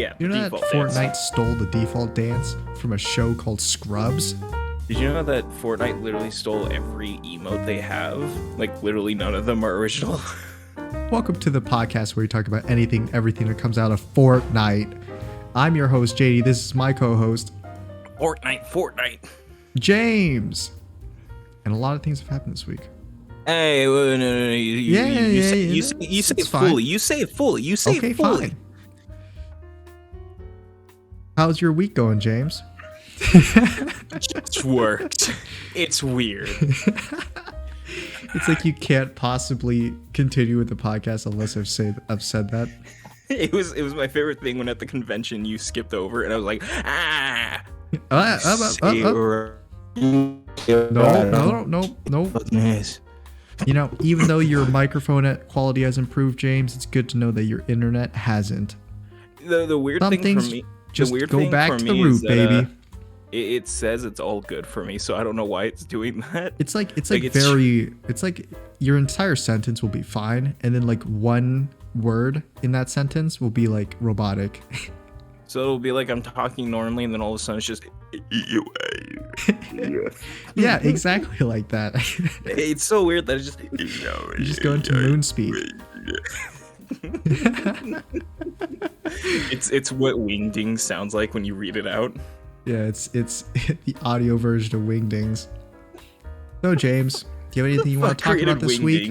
Yeah, You the know that default Fortnite dance. stole the default dance from a show called Scrubs? Did you know that Fortnite literally stole every emote they have? Like, literally none of them are original. Welcome to the podcast where we talk about anything, everything that comes out of Fortnite. I'm your host, JD. This is my co-host, Fortnite. James. And a lot of things have happened this week. Hey, no. You say It's it fine. fully. You say it fully. You say Okay, it fully. fine. How's your week going, James? Just worked. It's weird. It's like you can't possibly continue with the podcast unless I've said that. It was my favorite thing when at the convention you skipped over and I was like, No. You know, even though your microphone quality has improved, James, it's good to know that your internet hasn't. The weird Some thing things for me, just the weird go thing back for to the me root, is that, baby. It says it's all good for me, so I don't know why it's doing that. It's like your entire sentence will be fine, and then like one word in that sentence will be like robotic. So it'll be like I'm talking normally, and then all of a sudden it's just. Yeah, exactly like that. It's so weird that it's just. You just go into moon speed. It's what wingding sounds like when you read it out. Yeah, it's the audio version of Wingdings. So, James, do you have anything you want to talk about this week?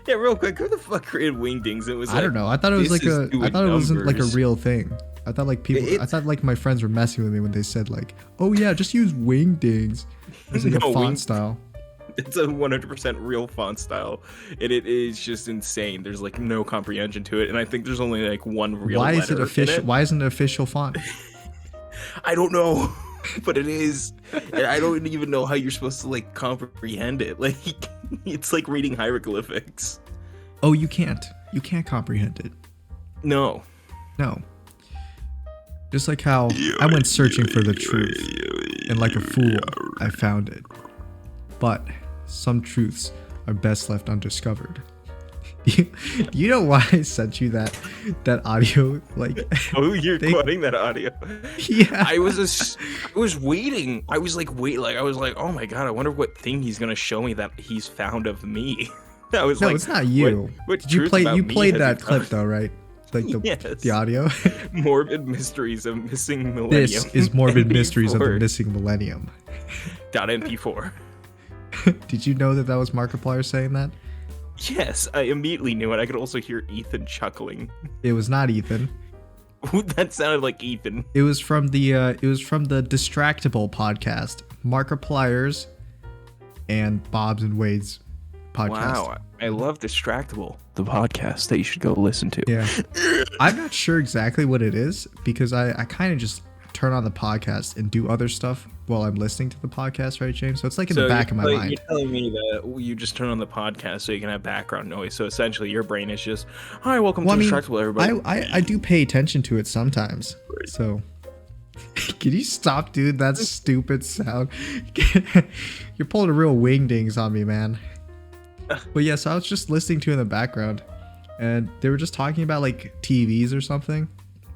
Yeah, real quick, who the fuck created Wingdings? It was I don't know. I thought it was like I thought it wasn't like a real thing. I thought like I thought like my friends were messing with me when they said like, "Oh yeah, just use Wingdings." It's like a font style. It's a 100% real font style, and it is just insane. There's like no comprehension to it, and I think there's only like one real letter. Why is it official? Why isn't it official font? I don't know, but it is, and I don't even know how you're supposed to like comprehend it. Like, it's like reading hieroglyphics. Oh, you can't. You can't comprehend it. No. Just like how I went searching for the truth, and like a fool, I found it. But some truths are best left undiscovered. You know why I sent you that audio? Like, oh, you're quoting that audio. Yeah, I was waiting. I was like, oh my god, I wonder what thing he's gonna show me that he's found of me. I was no, like, it's not you. What Did you play? You played that clip though, right? Like the audio. Morbid Mysteries of Missing Millennium. This is Morbid Mysteries of the Missing Millennium. .mp4. Did you know that was Markiplier saying that? Yes, I immediately knew it. I could also hear Ethan chuckling. It was not Ethan. That sounded like Ethan. It was from the Distractable podcast, Markiplier's and Bob's and Wade's podcast. Wow, I love Distractable, the podcast that you should go listen to. Yeah. I'm not sure exactly what it is because I kind of just turn on the podcast and do other stuff while I'm listening to the podcast, right, James? So it's like in the back of my mind. You're telling me that you just turn on the podcast so you can have background noise. So essentially your brain is just, hi, welcome to Distractable, everybody. I do pay attention to it sometimes. Right. So can you stop, dude? That stupid sound. You're pulling a real wingdings on me, man. But yeah, so I was just listening to it in the background and they were just talking about like TVs or something.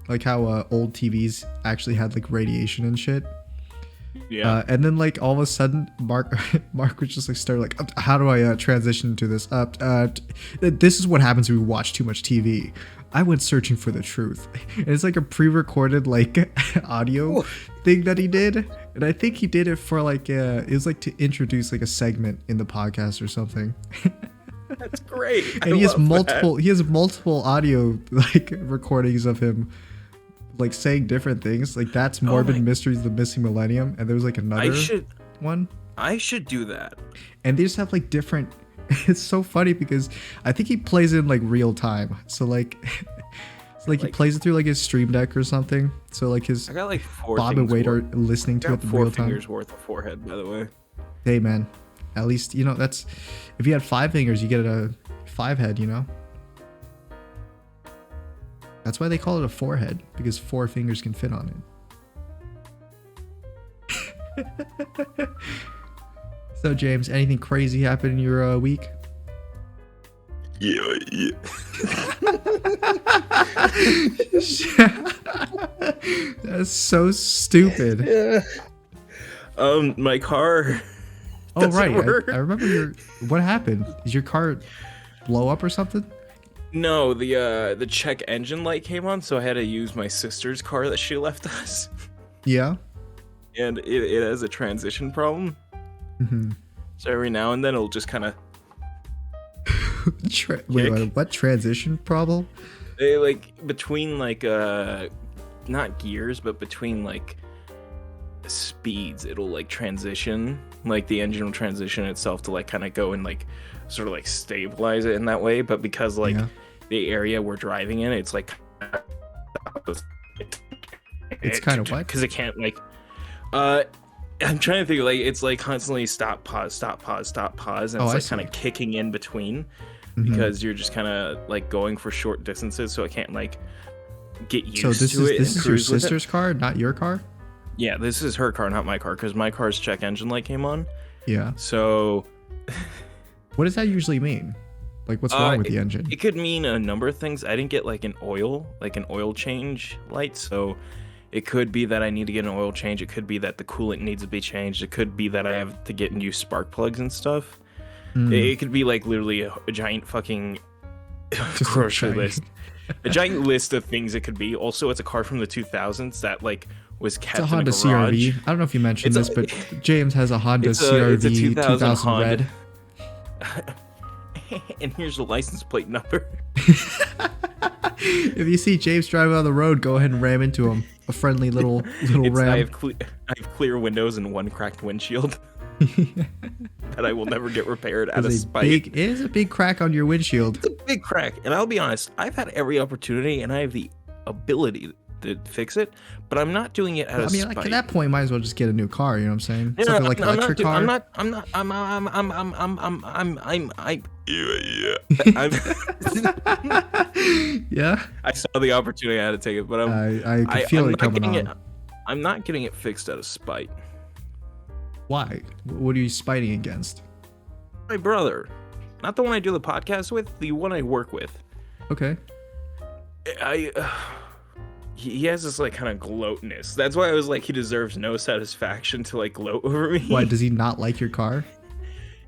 Like how old TVs actually had like radiation and shit. Yeah. And then like all of a sudden, Mark was just like started like, how do I transition to this? This is what happens when we watch too much TV. I went searching for the truth. And it's like a pre-recorded like audio thing that he did, and I think he did it for like it was like to introduce like a segment in the podcast or something. That's great. And he has multiple audio like recordings of him like saying different things. Like that's Morbid Mysteries of the Missing Millennium, and there was like another one. I should do that. And they just have like different. It's so funny because I think he plays it in like real time. So like, he plays it through like his stream deck or something. So like I got like Bob and Wade are listening to it in real time. 4 fingers worth of forehead, by the way. Hey man, at least you know that's if you had 5 fingers, you get a 5 head. You know. That's why they call it a forehead, because 4 fingers can fit on it. So, James, anything crazy happened in your week? Yeah. That's so stupid. Yeah. My car. Oh doesn't right, work. I remember your. What happened? Did your car blow up or something? No, the check engine light came on, so I had to use my sister's car that she left us, Yeah. and it has a transition problem. Mm-hmm. So every now and then it'll just kind of Wait, what transition problem? like between like not gears, but between like speeds, it'll like transition, like the engine will transition itself to like kind of go and like sort of like stabilize it in that way. But because like the area we're driving in, it's like It's kind of what? Because it can't like I'm trying to think, like it's like constantly stop, pause, stop, pause, stop, pause, and it's like kind of kicking in between because you're just kind of like going for short distances, so it can't like get used to it. This is your sister's car, not your car? Yeah, this is her car, not my car, because my car's check engine light came on. Yeah. So what does that usually mean? Like, what's wrong with the engine? It could mean a number of things. I didn't get like an oil change light, so it could be that I need to get an oil change. It could be that the coolant needs to be changed. It could be that I have to get new spark plugs and stuff. It could be like literally a giant fucking grocery list. A giant list of things it could be. Also, it's a car from the 2000s that like was kept in a garage. It's a Honda CRV. I don't know if you mentioned this, but James has a Honda CRV it's a 2000 red. And here's the license plate number. If you see James driving on the road, go ahead and ram into him. A friendly little ram. I have clear windows and one cracked windshield that I will never get repaired out of spite. It is a big crack on your windshield. It's a big crack, and I'll be honest, I've had every opportunity, and I have the ability to fix it, but I'm not doing it out of spite. Like at that point, you might as well just get a new car. You know what I'm saying? Something like an electric car. Yeah. I saw the opportunity, I had to take it, but I can feel it coming on. I'm not getting it fixed out of spite. Why? What are you spiting against? My brother, not the one I do the podcast with, the one I work with. Okay. He has this like kind of gloatness. That's why I was like, he deserves no satisfaction to like gloat over me. Why, does he not like your car?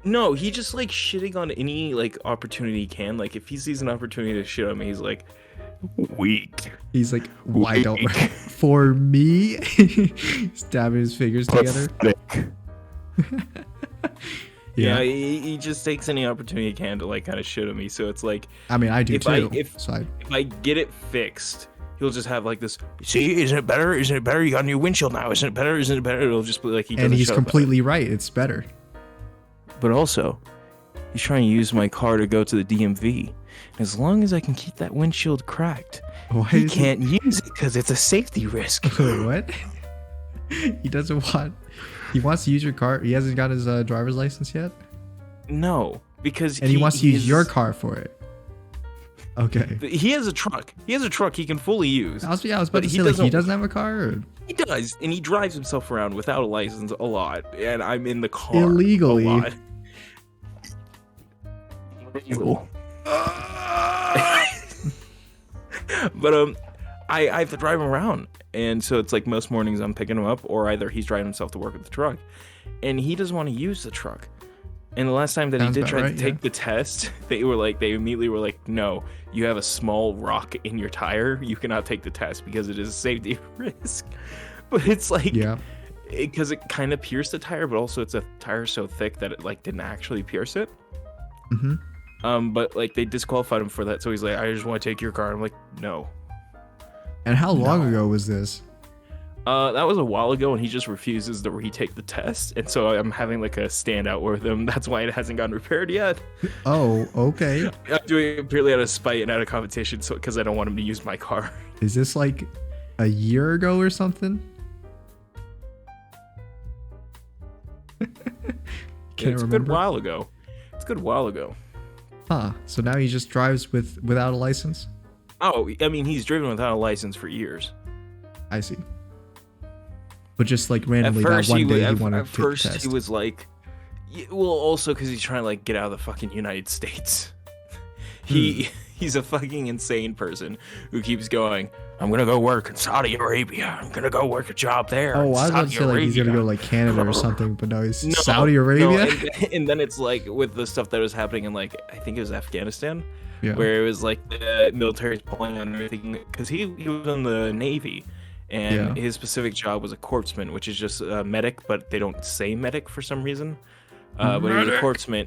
No, he just like shitting on any like opportunity he can. Like if he sees an opportunity to shit on me, he's like, weak. He's like, why don't for me? Stabbing his fingers together. Yeah, he just takes any opportunity he can to like kind of shit on me. So it's like, I mean, I do too. If I get it fixed, he'll just have like this. See, isn't it better? Isn't it better? You got a new windshield now. Isn't it better? Isn't it better? It'll just be like and he's completely right. It's better. But also, he's trying to use my car to go to the DMV. As long as I can keep that windshield cracked, he can't use it because it's a safety risk. What? He doesn't want. He wants to use your car. He hasn't got his driver's license yet. No, because he wants to use your car for it. Okay. He has a truck. He has a truck he can fully use. I was about to say, like, he doesn't have a car? Or? He does, and he drives himself around without a license a lot, and I'm in the car illegally. A lot. Illegal. But I have to drive him around, and so it's like most mornings I'm picking him up, or either he's driving himself to work with the truck, and he doesn't want to use the truck. And the last time that he did try to take the test, they immediately were like, no, you have a small rock in your tire. You cannot take the test because it is a safety risk. But it's like, because it kind of pierced the tire, but also it's a tire so thick that it like didn't actually pierce it. But like they disqualified him for that. So he's like, I just want to take your car. I'm like, no. And how long ago was this? That was a while ago, and he just refuses to retake the test, and so I'm having like a standout with him. That's why it hasn't gotten repaired yet. Oh, okay. I'm doing it purely out of spite and out of competition, so because I don't want him to use my car. Is this like a year ago or something? It's a good while ago. It's a good while ago. Huh. So now he just drives without a license? Oh, I mean, he's driven without a license for years. I see. But just like randomly that one day he wanted to take the test. At first he was like, well, also because he's trying to like get out of the fucking United States. He's a fucking insane person who keeps going, I'm gonna go work in Saudi Arabia. I'm gonna go work a job there. Oh, in I was about to Saudi say like he's gonna Arabia." go like Canada or something, but no, he's No, Saudi no, Arabia. and then it's like with the stuff that was happening in like I think it was Afghanistan, Yeah. where it was like the military's pulling on everything because he was in the Navy, and Yeah. his specific job was a corpsman, which is just a medic, but they don't say medic for some reason. But he was a corpsman.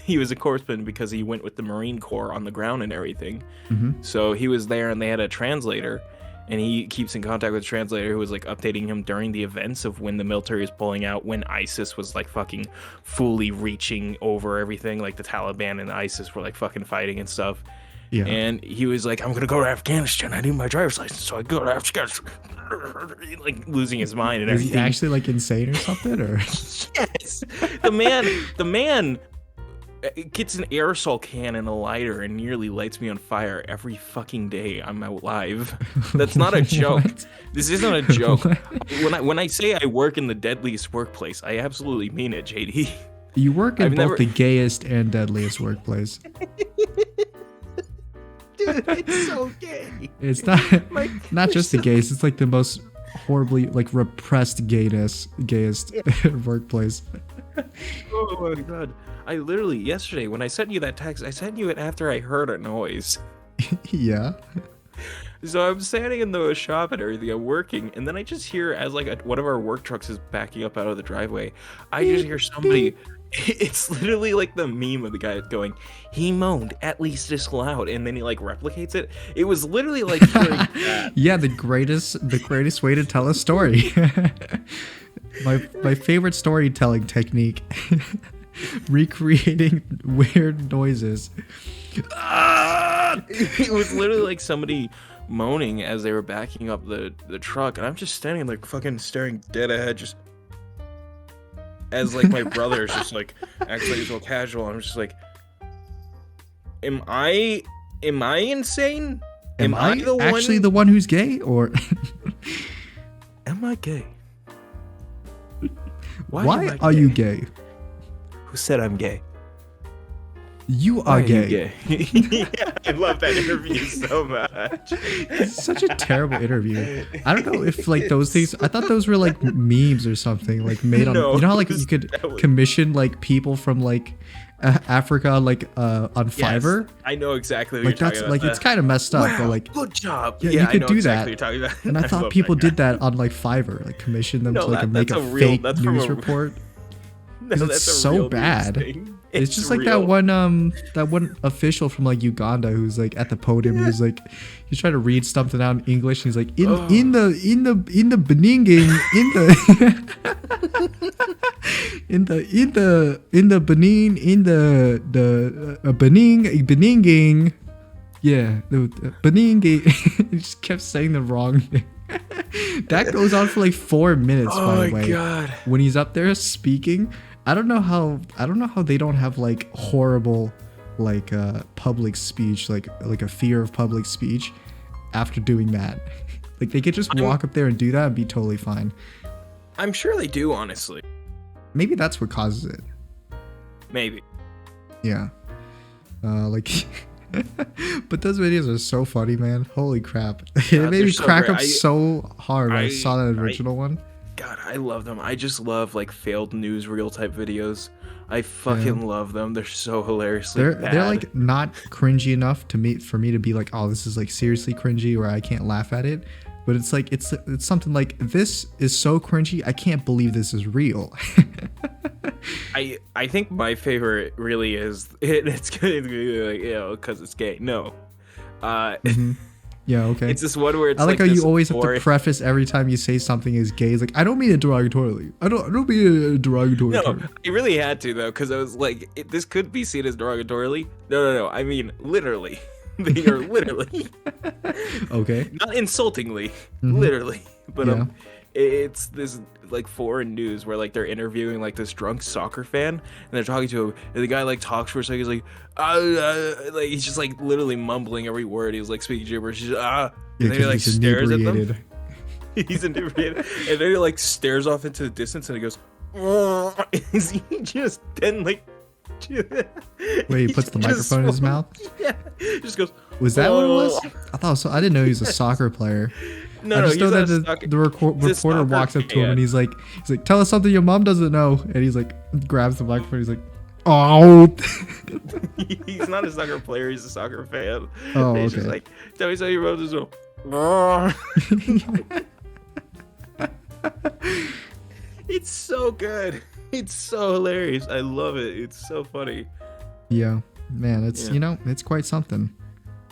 He was a corpsman because he went with the Marine Corps on the ground and everything. Mm-hmm. So he was there, and they had a translator, and he keeps in contact with the translator who was like updating him during the events of when the military is pulling out, when ISIS was like fucking fully reaching over everything, like the Taliban and ISIS were like fucking fighting and stuff. Yeah. And he was like, I'm gonna go to Afghanistan. I need my driver's license, so I go to Afghanistan. Like losing his mind and Is he everything. actually like insane or something? Or Yes, the man gets an aerosol can and a lighter and nearly lights me on fire every fucking day I'm out live. That's not a joke. What? This isn't a joke. What? When I say I work in the deadliest workplace, I absolutely mean it, JD. You work in I've both never- the gayest and deadliest workplace. Dude, it's so gay. It's not My- not just the gayest. It's like the most horribly like repressed gayest workplace. Oh my god. I literally yesterday when I sent you that text, I sent you it after I heard a noise. Yeah. So I'm standing in the shop and everything, I'm working, and then I just hear as like one of our work trucks is backing up out of the driveway, I just hear somebody, it's literally like the meme of the guy going, he moaned at least this loud, and then he like replicates it. It was literally like hearing that. Yeah, the greatest way to tell a story. my favorite storytelling technique. Recreating weird noises. It was literally like somebody moaning as they were backing up the truck, and I'm just standing like fucking staring dead ahead, just as like my brother is just like acts like so casual. I'm just like, am I insane? Am I actually the one who's gay, or am I gay? why am I are you gay? gay? Who said I'm gay? You Why are you gay. Yeah, I love that interview so much. It's such a terrible interview. I don't know if like those things. I thought those were like memes or something, like made on. No, you know how like you could that was- commission like people from like Africa like on Fiverr. Yes, I know exactly what Like you're that's talking like about. it's kind of messed up, Wow, but like good job. Yeah, you I could know do exactly that. what you're talking about. and I thought love people that guy. did that on like Fiverr, like commission them No, to like make that's a a real- fake that's from news a- report. No, it's that's a so real news bad. thing. It's just like real. that one official from like Uganda who's like at the podium. He's like, he's trying to read something out in English. And he's like, in the Beninging, in the Benin, in the Beninging, yeah, the Beninging. He just kept saying the wrong thing. That goes on for like 4 minutes. Oh by my the way, god. when he's up there speaking. I don't know how they don't have like horrible like public speech, like a fear of public speech after doing that. Like they could just walk up there and do that and be totally fine. I'm sure they do, honestly. Maybe that's what causes it. Maybe. Yeah. Like but those videos are so funny, man. Holy crap. It made they're me so crack great. up so hard when I I- saw that original one. God, I love them. I just love like failed newsreel type videos. I fucking love them. They're so hilariously They're bad. like not cringy enough for me to be like, oh, this is like seriously cringy or I can't laugh at it. But it's like it's something like, this is so cringy, I can't believe this is real. I think my favorite really is it's gonna be like, you know, because it's gay. No. Yeah, okay. It's this one where it's I like how this you always have to boring- preface every time you say something is gay. It's like, I don't mean it derogatorily. I don't mean it derogatory. No, I really had to though, because I was like, this could be seen as derogatorily. No. I mean, literally. They are literally, Okay. not insultingly, literally. But Yeah. it's this like foreign news where like they're interviewing like this drunk soccer fan, and they're talking to him, and the guy like talks for a second. He's like, like he's just like literally mumbling every word. He was like speaking gibberish. He's Yeah, and then he 'cause like he's stares at them. inebriated. He's inebriated, and then he like stares off into the distance, and he goes, he just then like Where he puts the microphone in his mouth? Yeah, just goes. Was that what it was? "Oh." I thought so. I didn't know he was a soccer player. No, I no, just know he's that not a soccer- the he's a reporter soccer walks up to him fan. and he's like, tell us something your mom doesn't know. And he's like, grabs the microphone. He's like, oh. He's not a soccer player. He's a soccer fan. Oh, He's just okay. like, tell me how you wrote this. It's so good. It's so hilarious. I love it. It's so funny. Yeah, man, it's Yeah. it's quite something.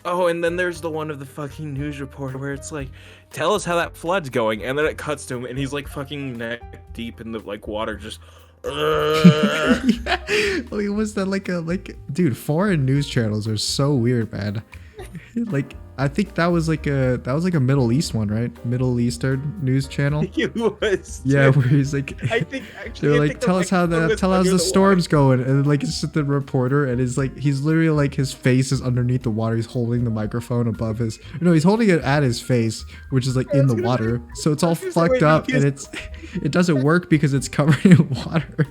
Oh, and then there's the one of the fucking news report where it's like, tell us how that flood's going, and then it cuts to him, and he's like fucking neck deep in the like water, just. Yeah. Like, was that dude? Foreign news channels are so weird, man. Like, I think that was like a Middle East one, right? Middle Eastern news channel. It was. Yeah, where he's like, I think actually. they're I like, think the tell us how microphone was tell us under the water. storm's going, and like it's just the reporter, and it's like he's literally like his face is underneath the water. He's holding the microphone above his. No, he's holding it at his face, which is like in the water. So it's all was gonna say, fucked wait, up, because- and it doesn't work because it's covered in water.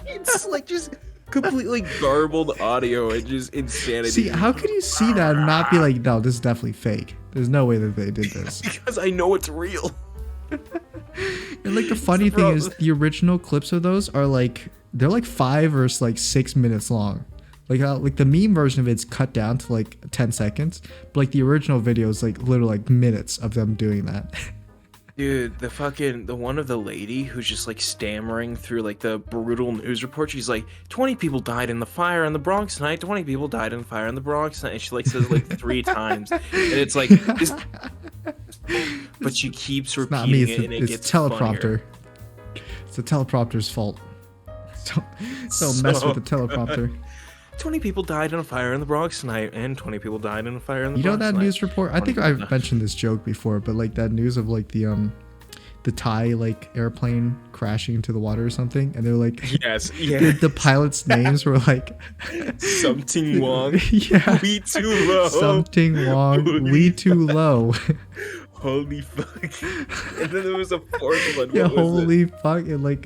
It's like just completely garbled audio and just insanity. See, how could you see that and not be like, no, this is definitely fake? There's no way that they did this. Because I know it's real. And like the funny thing is, the original clips of those are like they're like 5 or like 6 minutes long. Like how like the meme version of it's cut down to like 10 seconds, but like the original video is like literally like minutes of them doing that. Dude, the one of the lady who's just like stammering through like the brutal news report. She's like, 20 people died in the fire in the Bronx tonight. 20 people died in the fire in the Bronx tonight. And she like says it, like 3 times, and it's like, this... but she keeps Not repeating me, it, and it it's gets teleprompter. funnier. It's the teleprompter's fault. Don't mess with the teleprompter. 20 people died in a fire in the Bronx tonight, and 20 people died in a fire in the You know Bronx that tonight. news report? I 20 think people I've died. mentioned this joke before, but like that news of like the Thai like airplane crashing into the water or something, and they're like, Yes, yeah. the pilots' names were like, Something Wong. yeah, We too low. something wrong, we too low. Holy fuck. And then there was a fourth one. Yeah, What was it? holy fuck, and like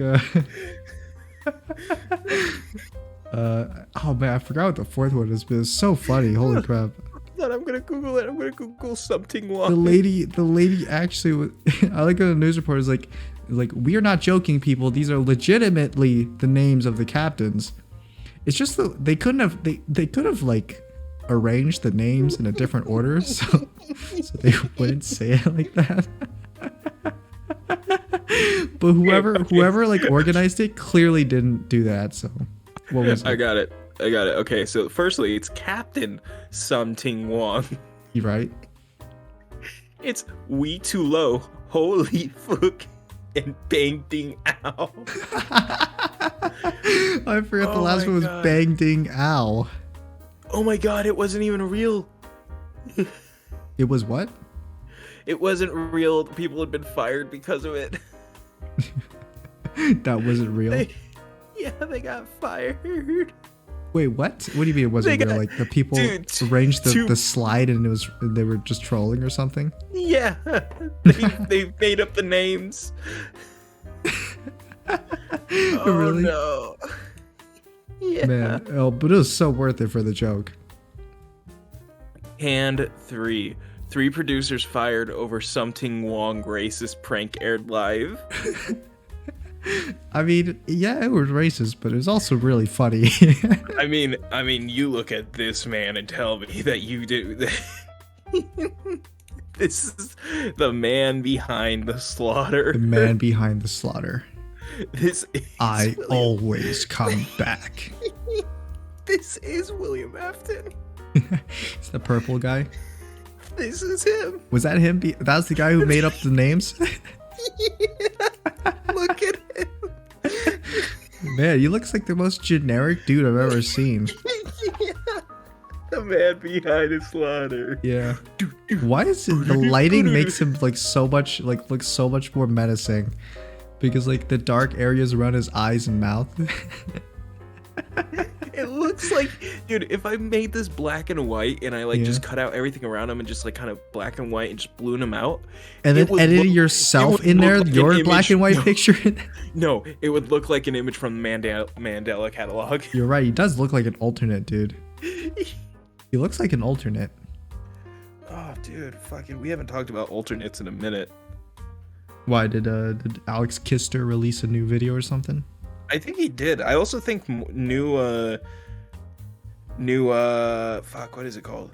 oh man, I forgot what the fourth one is, but it's so funny. Holy crap. Hold on, I'm gonna Google it. I'm gonna Google something The Wong. lady actually was, I like how the news reporter is like we are not joking, people, these are legitimately the names of the captains. It's just that they couldn't have they could have like arranged the names in a different order so they wouldn't say it like that. But whoever like organized it clearly didn't do that. So what was I it? got it. Okay, so firstly, it's Captain Something Wong. You right? It's We Too Low. Holy fuck. And Bang Ding Ow. I forgot the Oh last my one was God. Bang Ding Ow. Oh my god, it wasn't even real. It was what? It wasn't real. People had been fired because of it. That wasn't real. Yeah, they got fired. Wait, what? What do you mean it wasn't They real? got- Like the people Dude, arranged two- the slide and they were just trolling or something? Yeah, they made up the names. Oh Really? no. Yeah. Man, oh, but it was so worth it for the joke. And 3 producers fired over Something Wong racist prank aired live. I mean, yeah, it was racist, but it was also really funny. I mean, you look at this man and tell me that you do. This is the man behind the slaughter. The man behind the slaughter. This is I William- always come back. This is William Afton. It's the purple guy. This is him. Was that him? That was the guy who made up the names? Look at him. Man, he looks like the most generic dude I've ever seen. Yeah. The man behind the slaughter. Yeah. Why is it the lighting makes him like so much look so much more menacing? Because like the dark areas around his eyes and mouth. It looks It's like, dude, if I made this black and white and I like Yeah. just cut out everything around him and just like kind of black and white and just balloon him out, And it then would edited look- it yourself would in look there, like an your black image- and white no, picture. No, it would look like an image from the Mandela catalog. You're right. He does look like an alternate, dude. He looks like an alternate. Oh, dude, fucking, we haven't talked about alternates in a minute. Why did Alex Kister release a new video or something? I think he did. I also think new fuck, what is it called?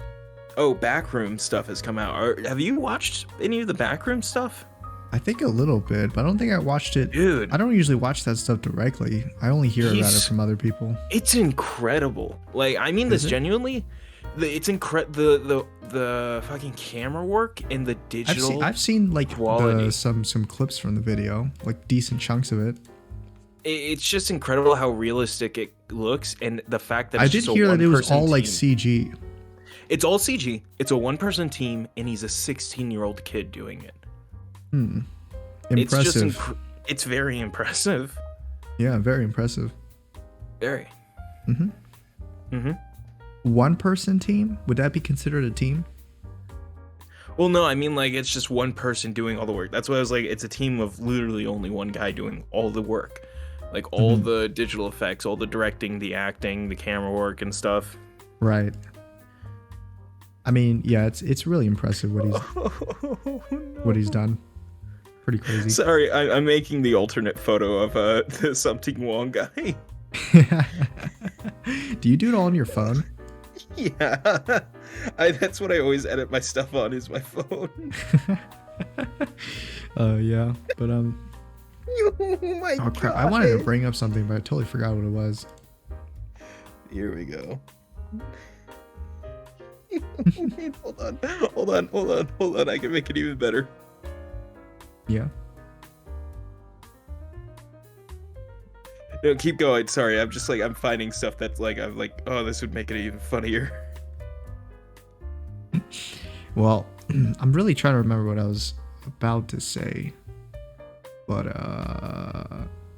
Oh, Backroom stuff has come out. Have you watched any of the Backroom stuff? I think a little bit, but I don't think I watched it. Dude, I don't usually watch that stuff directly. I only hear about it from other people. it's incredible. Like, I mean this genuinely. It's incredible. The fucking camera work and the digital. I've seen like quality. some clips from the video, like decent chunks of it. It's just incredible how realistic it looks, and the fact that I it's did just a hear that it was one-person all like team. CG. It's all CG. It's a one-person team, and he's a 16-year-old kid doing it. Impressive. It's just it's very impressive. Yeah, very impressive. Very. One person team? Would that be considered a team? Well, no, I mean, like, it's just one person doing all the work. That's why I was like, it's a team of literally only one guy doing all the work. Like, all the digital effects, all the directing, the acting, the camera work and stuff. Right. I mean, yeah, it's really impressive what he's done. Pretty crazy. Sorry, I'm making the alternate photo of the Something Wong guy. Do you do it all on your phone? Yeah. That's what I always edit my stuff on, is my phone. Yeah, but Oh my oh crap! I wanted to bring up something, but I totally forgot what it was. Here we go. Hold on. I can make it even better. Yeah. No, keep going. Sorry, I'm just like, I'm finding stuff that's like, I'm like, oh, this would make it even funnier. Well, I'm really trying to remember what I was about to say, but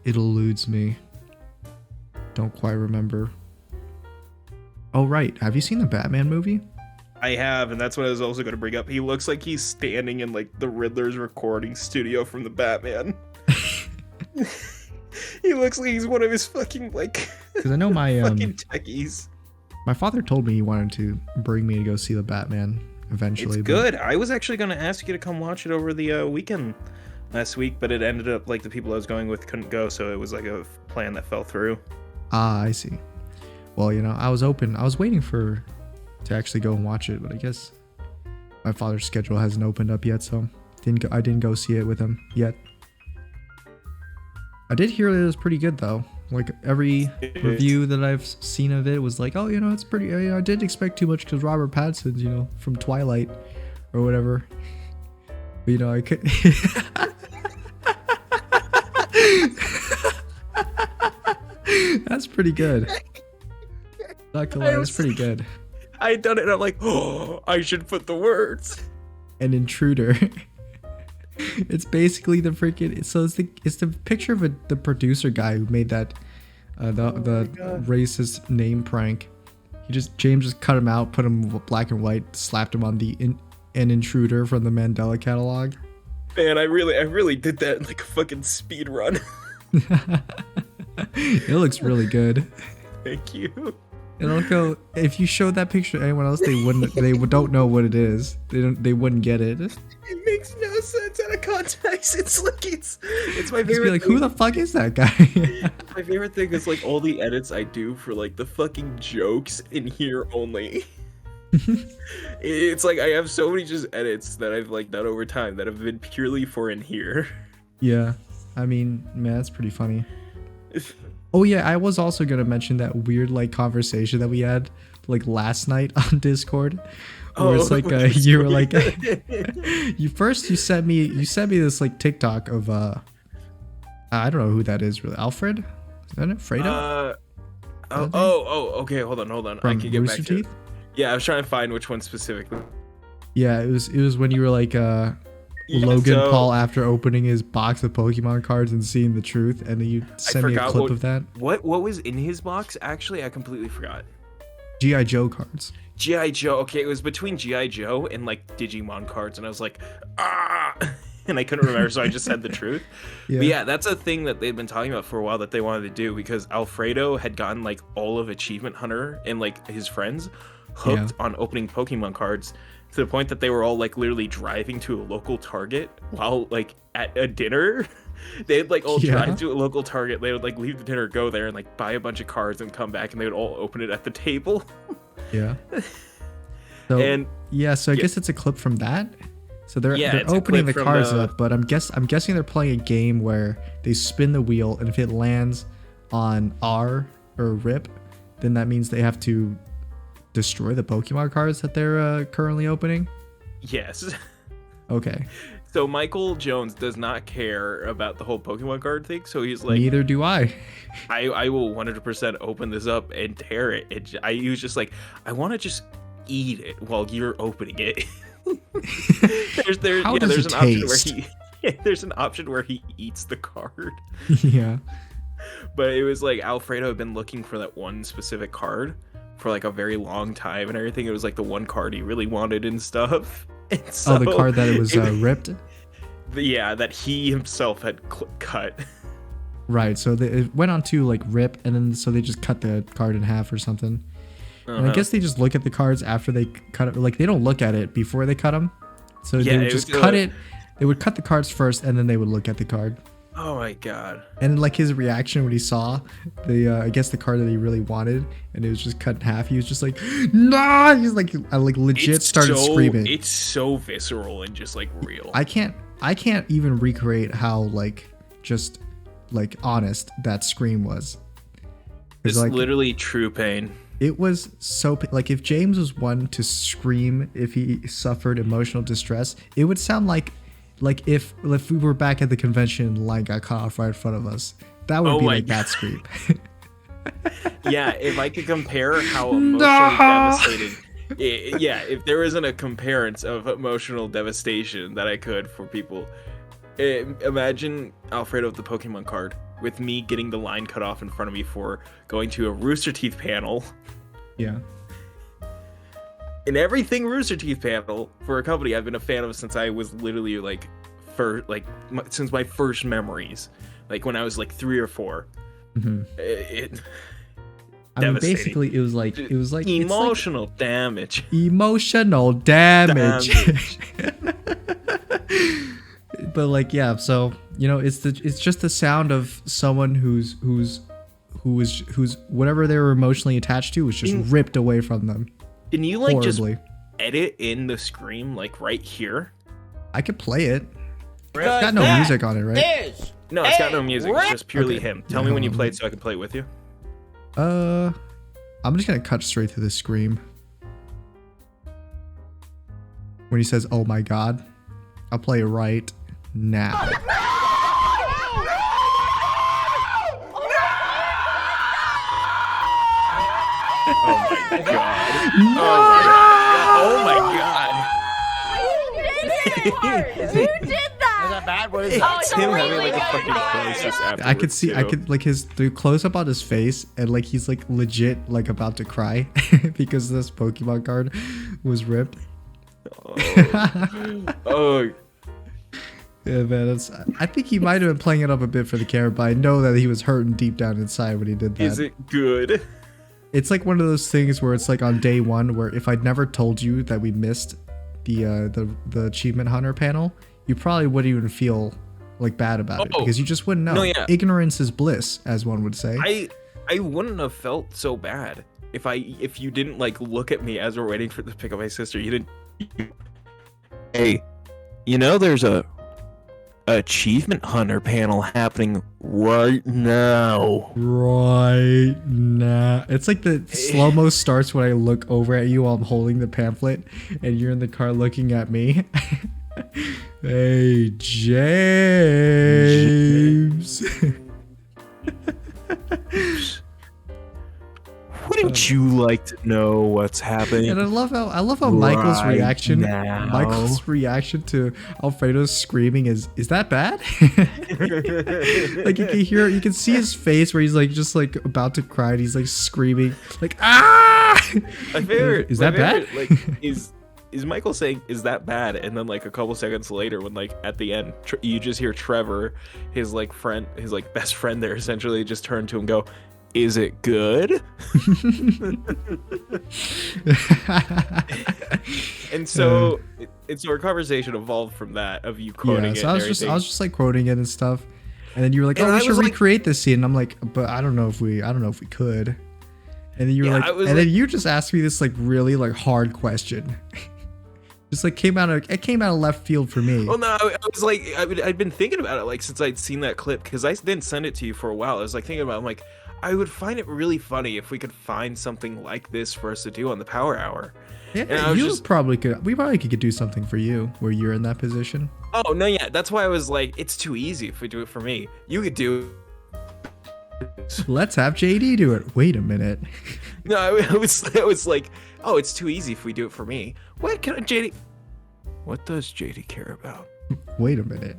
it eludes me. Don't quite remember. Oh right, have you seen the Batman movie? I have, and that's what I was also going to bring up. He looks like he's standing in like the Riddler's recording studio from the Batman. He looks like he's one of his fucking like Because I know my fucking techies. my father told me he wanted to bring me to go see the Batman eventually. It's good. I was actually going to ask you to come watch it over the weekend last week, but it ended up like the people I was going with couldn't go, so it was like a plan that fell through. Ah, I see. Well, you know, I was waiting to actually go and watch it, but I guess my father's schedule hasn't opened up yet, so I didn't go see it with him yet. I did hear that it was pretty good though. Like every review that I've seen of it was like, oh, you know, it's pretty. You know, I didn't expect too much because Robert Pattinson's, you know, from Twilight or whatever. But, you know, I could. That's pretty good. Not gonna lie, that's pretty good. I had done it, and I'm like, oh, I should put the words. An intruder. It's basically the freaking. So it's the picture of the producer guy who made that the racist name prank. James just cut him out, put him black and white, slapped him on an intruder from the Mandela catalog. Man, I really did that in like a fucking speed run. It looks really good. Thank you. And I'll go, if you showed that picture to anyone else, they don't know what it is. They wouldn't get it. It makes no sense out of context. It's like it's my Just favorite. be like, who the fuck is that guy? My favorite thing is like all the edits I do for like the fucking jokes in here only. It's like I have so many just edits that I've like done over time that have been purely for in here. Yeah, I mean, man, that's pretty funny. Oh yeah, I was also gonna mention that weird like conversation that we had like last night on Discord, where it's like you were like, you sent me this like TikTok of I don't know who that is really. Alfred? Is that it? Fredo? Okay, hold on. From I can get Rooster back to it. Teeth? Yeah, I was trying to find which one specifically. Yeah, it was when you were like Logan Paul after opening his box of Pokemon cards and seeing the truth, and then you sent me a clip of that. What was in his box? Actually, I completely forgot. GI Joe cards. GI Joe. Okay, it was between GI Joe and like Digimon cards, and I was like, ah, and I couldn't remember, so I just said the truth. Yeah. But yeah, that's a thing that they've been talking about for a while that they wanted to do, because Alfredo had gotten like all of Achievement Hunter and like his friends hooked on opening Pokemon cards, to the point that they were all like literally driving to a local Target while like at a dinner. They'd like all drive to a local Target. They would like leave the dinner, go there, and like buy a bunch of cards and come back, and they would all open it at the table. Yeah. So, and so I guess it's a clip from that. So they're it's a opening the clip from cards up, but I'm guessing they're playing a game where they spin the wheel, and if it lands on R or Rip, then that means they have to destroy the Pokemon cards that they're currently opening. Yes. Okay. So Michael Jones does not care about the whole Pokemon card thing, so he's like, neither do I. I will 100% open this up and tear it. He was just like, I want to just eat it while you're opening it. there's an option where there's an option where he eats the card. Yeah. But it was like Alfredo had been looking for that one specific card for like a very long time and everything. It was like the one card he really wanted and stuff. And so, the card that it was ripped? Yeah, that he himself had cut. Right, so it went on to like rip, and then so they just cut the card in half or something. And I guess they just look at the cards after they cut it. Like, they don't look at it before they cut them. So they would just cut it. They would cut the cards first, and then they would look at the card. Oh my god. And like his reaction when he saw the I guess the card that he really wanted, and it was just cut in half, he was just like, nah. He's like, I like legit started screaming. It's so visceral and just like real. I can't even recreate how like just like honest that scream was. It's like, literally true pain. It was so like, if James was one to scream if he suffered emotional distress, it would sound like if we were back at the convention and the line got cut off right in front of us. That would be like that scream. Yeah, if I could compare how emotionally devastated. If there isn't a comparison of emotional devastation that I could for people, imagine Alfredo with the Pokemon card, with me getting the line cut off in front of me for going to a Rooster Teeth panel. Yeah. In everything Rooster Teeth panel for a company I've been a fan of since I was literally like, since my first memories, like when I was like 3 or 4. Mm-hmm. I mean, basically, it was like emotional damage. Emotional damage. But like, yeah. So it's just the sound of someone who's whatever they were emotionally attached to was just ripped away from them. Can you like horribly. Just edit in the scream like right here? I could play it. It's got no music on it, right? No, it's got no music. It's just purely him. Tell me when you play it so I can play it with you. I'm just gonna cut straight to the scream. When he says, "Oh my god," I'll play it right now. Oh my god. Oh my god. You did that. Was that bad? What is that? It's him having like a fucking crisis afterwards. I could see, like the close up on his face, and like he's like legit like about to cry because this Pokemon card was ripped. Oh. Yeah, man. I think he might have been playing it up a bit for the camera, but I know that he was hurting deep down inside when he did that. Is it good? It's like one of those things where it's like on day one, where if I'd never told you that we missed the Achievement Hunter panel, you probably wouldn't even feel like bad about it, because you just wouldn't know. No, yeah. Ignorance is bliss, as one would say. I wouldn't have felt so bad if you didn't like look at me as we're waiting for to pick up my sister. You didn't. Hey, there's a Achievement Hunter panel happening right now. Right now. It's like the slow-mo starts when I look over at you while I'm holding the pamphlet and you're in the car looking at me. Hey, James. Wouldn't you like to know what's happening? And I love how Michael's reaction. Now. Michael's reaction to Alfredo's screaming is that bad? Like you can see his face where he's like just like about to cry and he's like screaming like ah. My favorite Is that bad? Like is Michael saying, "Is that bad?" And then like a couple seconds later, when like at the end, you just hear Trevor, his like friend, his like best friend there, essentially just turn to him and go, "Is it good?" And so, our conversation evolved from that of you quoting it. So I was just like quoting it and stuff, and then you were like, And "Oh, I we should was like- recreate this scene." And I'm like, "But I don't know if we could." And then you were Yeah, like, I was and like- then you just asked me this like really like hard question. Just like it came out of left field for me. Well, no, I was like, I'd been thinking about it like since I'd seen that clip, because I didn't send it to you for a while. I was like thinking about it, I'm like, I would find it really funny if we could find something like this for us to do on the Power Hour. And I Yeah, was you just, probably could. We probably could do something for you where you're in that position. oh no, yeah, that's why I was like, it's too easy if we do it for me. You could do. Let's have JD do it. Wait a minute. No, I was like, oh, it's too easy if we do it for me. What can JD? What does JD care about? Wait a minute.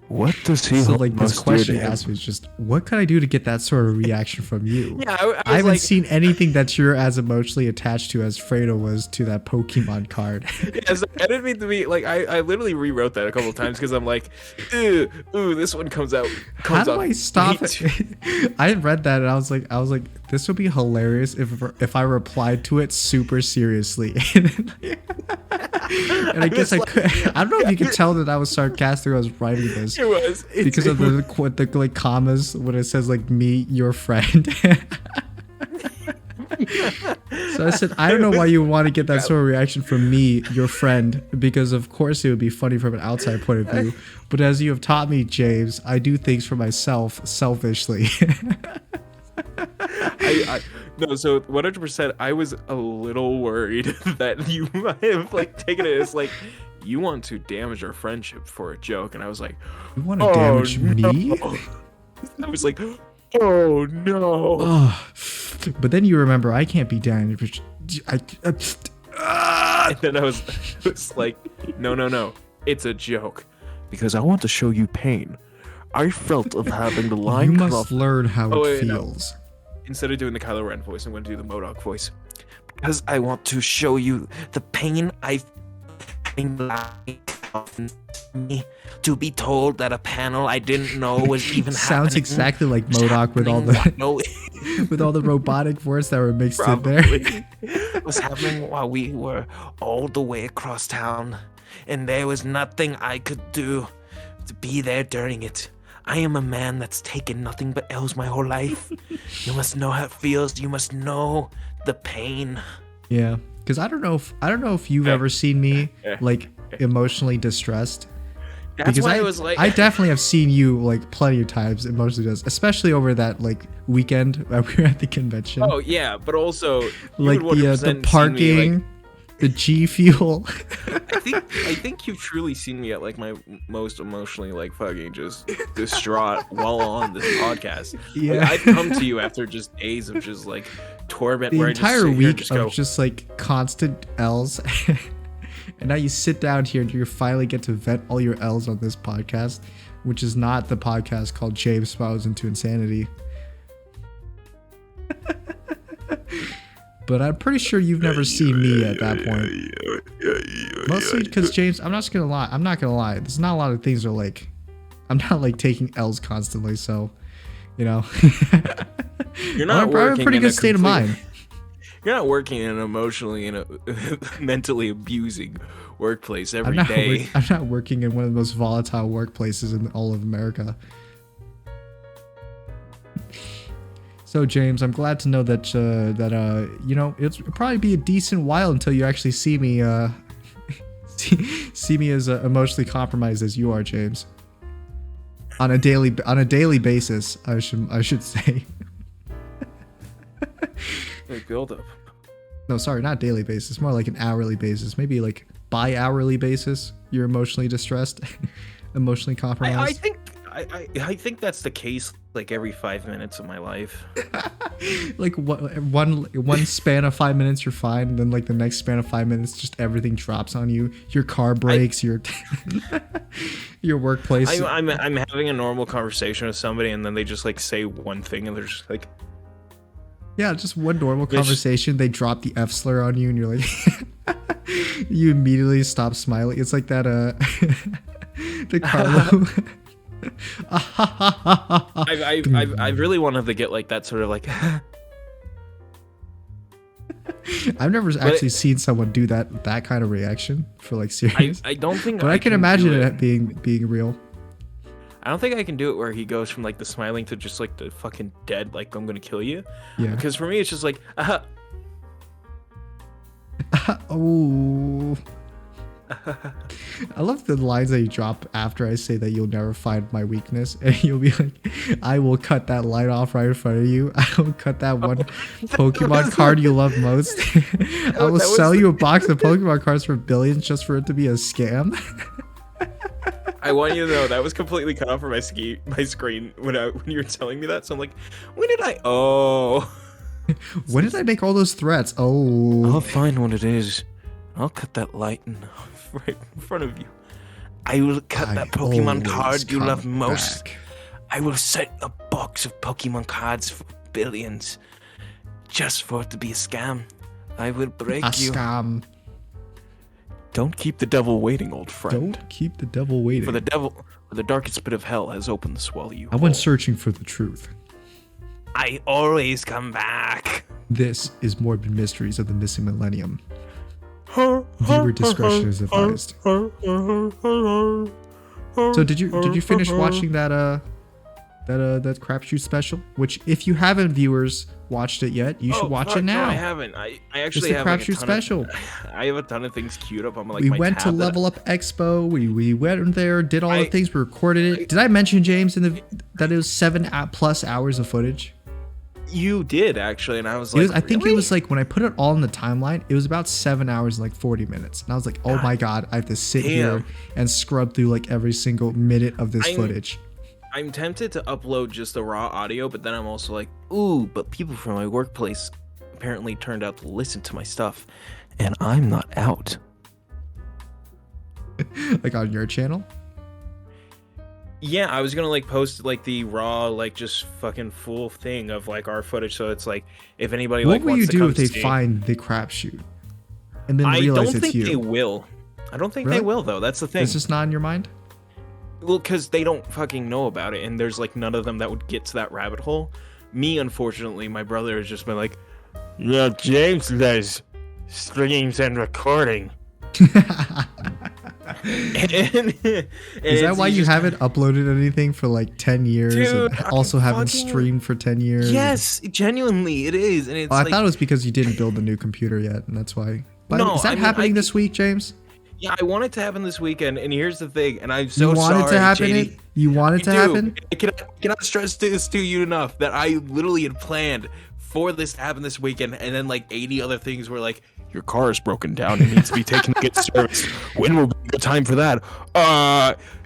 What does he? So like this question you asked me is just, what could I do to get that sort of reaction from you? Yeah, I haven't like, seen anything that you're as emotionally attached to as Fredo was to that Pokemon card. Yeah, so I didn't mean to be like, I literally rewrote that a couple of times because I'm like, ooh, this one comes out. How do I stop it? I read that and I was like, this would be hilarious if I replied to it super seriously. And I guess I could. I don't know if you could tell that I was sarcastic. I was writing this. It was Because of the like commas when it says like me, your friend. So I said, I don't know why you want to get that sort of reaction from me, your friend, because of course it would be funny from an outside point of view. But as you have taught me, James, I do things for myself selfishly. No, so 100%. I was a little worried that you might have like taken it as like you want to damage our friendship for a joke, and I was like, You want to damage me? I was like, oh no. Oh. But then you remember I can't be damaged. And then I was like, no, it's a joke, because I want to show you pain. I felt of having the line You cut must off. learn how Oh, it wait, no. feels. Instead of doing the Kylo Ren voice, I'm going to do the MODOK voice. Because I want to show you the pain I've me to be told that a panel I didn't know was even Sounds happening. exactly like MODOK with all the No, with all the robotic words that were mixed in probably. there. It was happening while we were all the way across town, and there was nothing I could do to be there during it. I am a man that's taken nothing but L's my whole life. You must know how it feels. You must know the pain. Yeah, because I don't know if you've ever seen me like emotionally distressed. That's Because why I I was like, I definitely have seen you like plenty of times emotionally distressed, especially over that like weekend that we were at the convention. oh yeah, but also you like would 100% the seen me, parking, like, the G Fuel. I think you've truly seen me at like my most emotionally like fucking just distraught while on this podcast. Yeah. Like, I've come to you after just days of just like torment The where entire I just sit here and week just of go, just like constant L's. And now you sit down here and you finally get to vent all your L's on this podcast, which is not the podcast called James Spirals into Insanity. But I'm pretty sure you've never seen me at that point. Mostly because James, I'm not gonna lie. There's not a lot of things are like, I'm not like taking L's constantly, so you know. you're not I'm in working a pretty in good state of complete- mind. You're not working in an emotionally and mentally abusing workplace every I'm day. I'm not working in one of the most volatile workplaces in all of America. So James, I'm glad to know that you know it'll probably be a decent while until you actually see me see me as emotionally compromised as you are, James. On a daily basis, I should say. Like build up. No, sorry, not daily basis. More like an hourly basis. Maybe like bi-hourly basis. You're emotionally distressed, emotionally compromised. I think that's the case like every 5 minutes of my life. Like one span of 5 minutes you're fine, and then like the next span of 5 minutes just everything drops on you. Your car breaks, your workplace. I'm having a normal conversation with somebody, and then they just like say one thing, and they're just like, Yeah, just one normal Bitch. conversation. They drop the F slur on you, and you're like, you immediately stop smiling. It's like that. The Carlo. I really wanted to get like that sort of like. I've never actually seen someone do that kind of reaction for like serious. I don't think. But I can imagine it being real. I don't think I can do it where he goes from like the smiling to just like the fucking dead, like I'm gonna kill you. Yeah. Because for me, it's just like, Oh. I love the lines that you drop after I say that you'll never find my weakness, and you'll be like, I will cut that line off right in front of you. I will cut that one Pokemon card you love most. I will sell you a box of Pokemon cards for billions just for it to be a scam. I want you to know that was completely cut off from my screen when you were telling me that. So I'm like, when did I? Oh. When did I make all those threats? Oh. I'll find what it is. I'll cut that lighting right in front of you. I will cut that Pokemon card you love most. Back. I will set a box of Pokemon cards for billions just for it to be a scam. I will break you. A scam. Don't keep the devil waiting, old friend. Don't keep the devil waiting. For the darkest pit of hell has opened to swallow you. I went searching for the truth. I always come back. This is Morbid Mysteries of the Missing Millennium. Viewer discretion is advised. So did you finish watching that crapshoot special? Which, if you haven't, viewers, watched it yet, you should watch it now. No, I haven't. I actually have crapshoot special. I have a ton of things queued up on like we my went to tab Level Up Expo. We went there, did all the things, we recorded it. Did I mention, James, that it was 7+ hours of footage? You did actually, and I was like, I think it was like, when I put it all in the timeline, it was about 7 hours and like 40 minutes. And I was like, oh my god, I have to sit here and scrub through like every single minute of this footage. I'm tempted to upload just the raw audio, but then I'm also like, ooh, but people from my workplace apparently turned out to listen to my stuff, and I'm not out. Like on your channel? Yeah, I was gonna like post like the raw, like just fucking full thing of like our footage, so it's like if anybody what like will wants you to do come if they see, find the crapshoot and then realize I don't it's think you? they will. I don't think Really? they will though. That's the thing. It's just not in your mind? Well, because they don't fucking know about it, and there's like none of them that would get to that rabbit hole. Me, unfortunately, my brother has just been like, yeah, James does streams and recording. Is that why you haven't uploaded anything for like 10 years? Dude, and also haven't streamed for 10 years? Yes, genuinely, it is. And it's I like, thought it was because you didn't build the new computer yet, and that's why. But No, is that I mean, happening this week, James? yeah, I want it to happen this weekend, and here's the thing, and I'm so You want sorry, it to happen? JD. You want it to happen? I cannot stress this to you enough that I literally had planned for this to happen this weekend, and then like 80 other things were like, your car is broken down, it needs to be taken to get serviced. When will be a good time for that?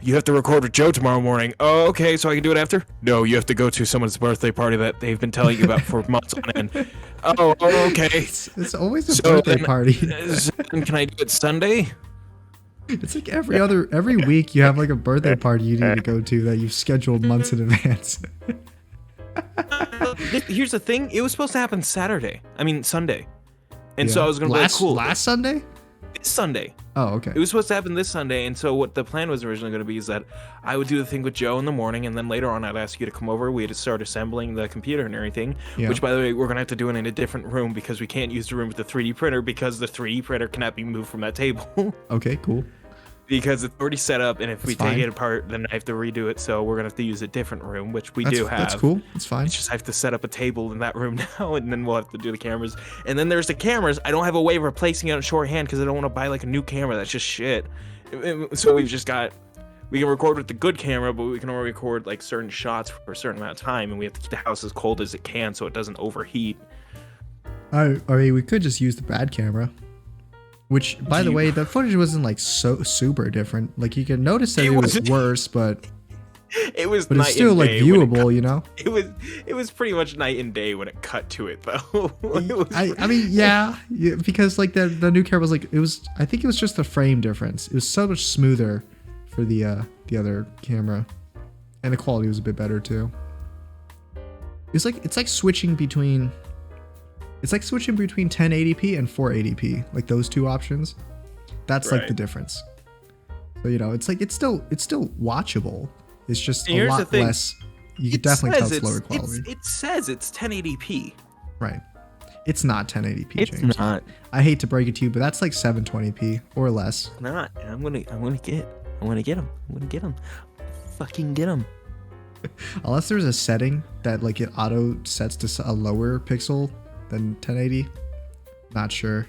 You have to record with Joe tomorrow morning. Oh, okay, so I can do it after? No, you have to go to someone's birthday party that they've been telling you about for months on end. Oh, okay. It's always a birthday party. Can I do it Sunday? It's like every week you have like a birthday party you need to go to that you've scheduled months in advance. Here's the thing, it was supposed to happen Sunday. And so I was gonna be like, cool. Last Sunday? This Sunday. Oh, okay. It was supposed to happen this Sunday, and so what the plan was originally going to be is that I would do the thing with Joe in the morning, and then later on I'd ask you to come over. We had to start assembling the computer and everything, which, by the way, we're going to have to do it in a different room because we can't use the room with the 3D printer because the 3D printer cannot be moved from that table. Okay, cool. Because it's already set up, and if we fine. take it apart, then I have to redo it, so we're going to have to use a different room, which we do have. That's cool. It's fine. It's just I have to set up a table in that room now, and then we'll have to do the cameras. And then there's the cameras. I don't have a way of replacing it on shorthand because I don't want to buy like a new camera. That's just shit. So we've just got, we can record with the good camera, but we can only record like certain shots for a certain amount of time, and we have to keep the house as cold as it can so it doesn't overheat. I mean, we could just use the bad camera. Which, by the way, the footage wasn't like so super different. Like you can notice that it was worse, but it's still like viewable, you know. It was pretty much night and day when it cut to it, though. I mean, yeah, because like the new camera was like, I think it was just the frame difference. It was so much smoother for the other camera, and the quality was a bit better too. It's like switching between It's like switching between 1080p and 480p, like those two options. That's like the difference. So it's like it's still watchable. It's just a lot less. You could definitely tell it's lower quality. It says it's 1080p. Right. It's not 1080p. It's James. not. I hate to break it to you, but that's like 720p or less. It's not. I'm gonna get him. Fucking get him. Unless there's a setting that like it auto sets to a lower pixel than 1080. Not sure.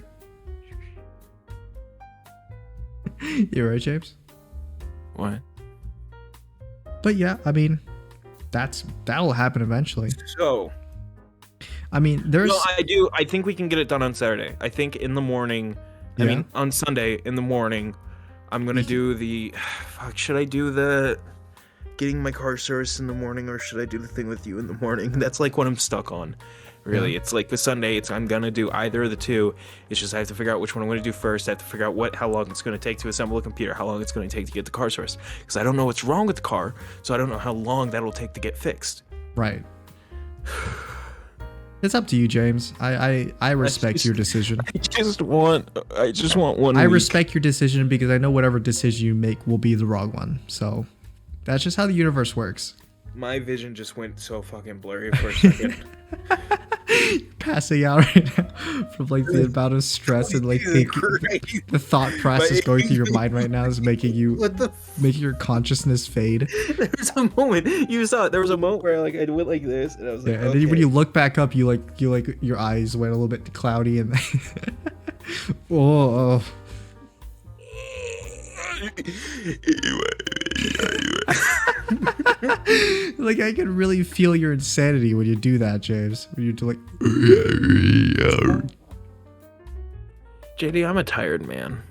You're right, James. What? But yeah, I mean, that will happen eventually. So, I mean, there's. No, I think we can get it done on Saturday. I think in the morning. Yeah. I mean, on Sunday in the morning, I'm gonna do the. Fuck, should I do the getting my car serviced in the morning, or should I do the thing with you in the morning? That's like what I'm stuck on. Really, it's like with Sunday. I'm gonna do either of the two. It's just I have to figure out which one I'm gonna do first. I have to figure out how long it's gonna take to assemble a computer, how long it's gonna take to get the car serviced, because I don't know what's wrong with the car, so I don't know how long that'll take to get fixed. Right. It's up to you, James. I respect your decision. I just want 1 I week. respect your decision because I know whatever decision you make will be the wrong one. So that's just how the universe works. My vision just went so fucking blurry for a second. Passing out right now from like the amount of stress and like the thought process going through your mind right now is making your consciousness fade. There's a moment you saw it. There was a moment where like I went like this, and I was like, and then when you look back up, you your eyes went a little bit cloudy and oh. Like I can really feel your insanity when you do that, James. When you're like, JD, I'm a tired man.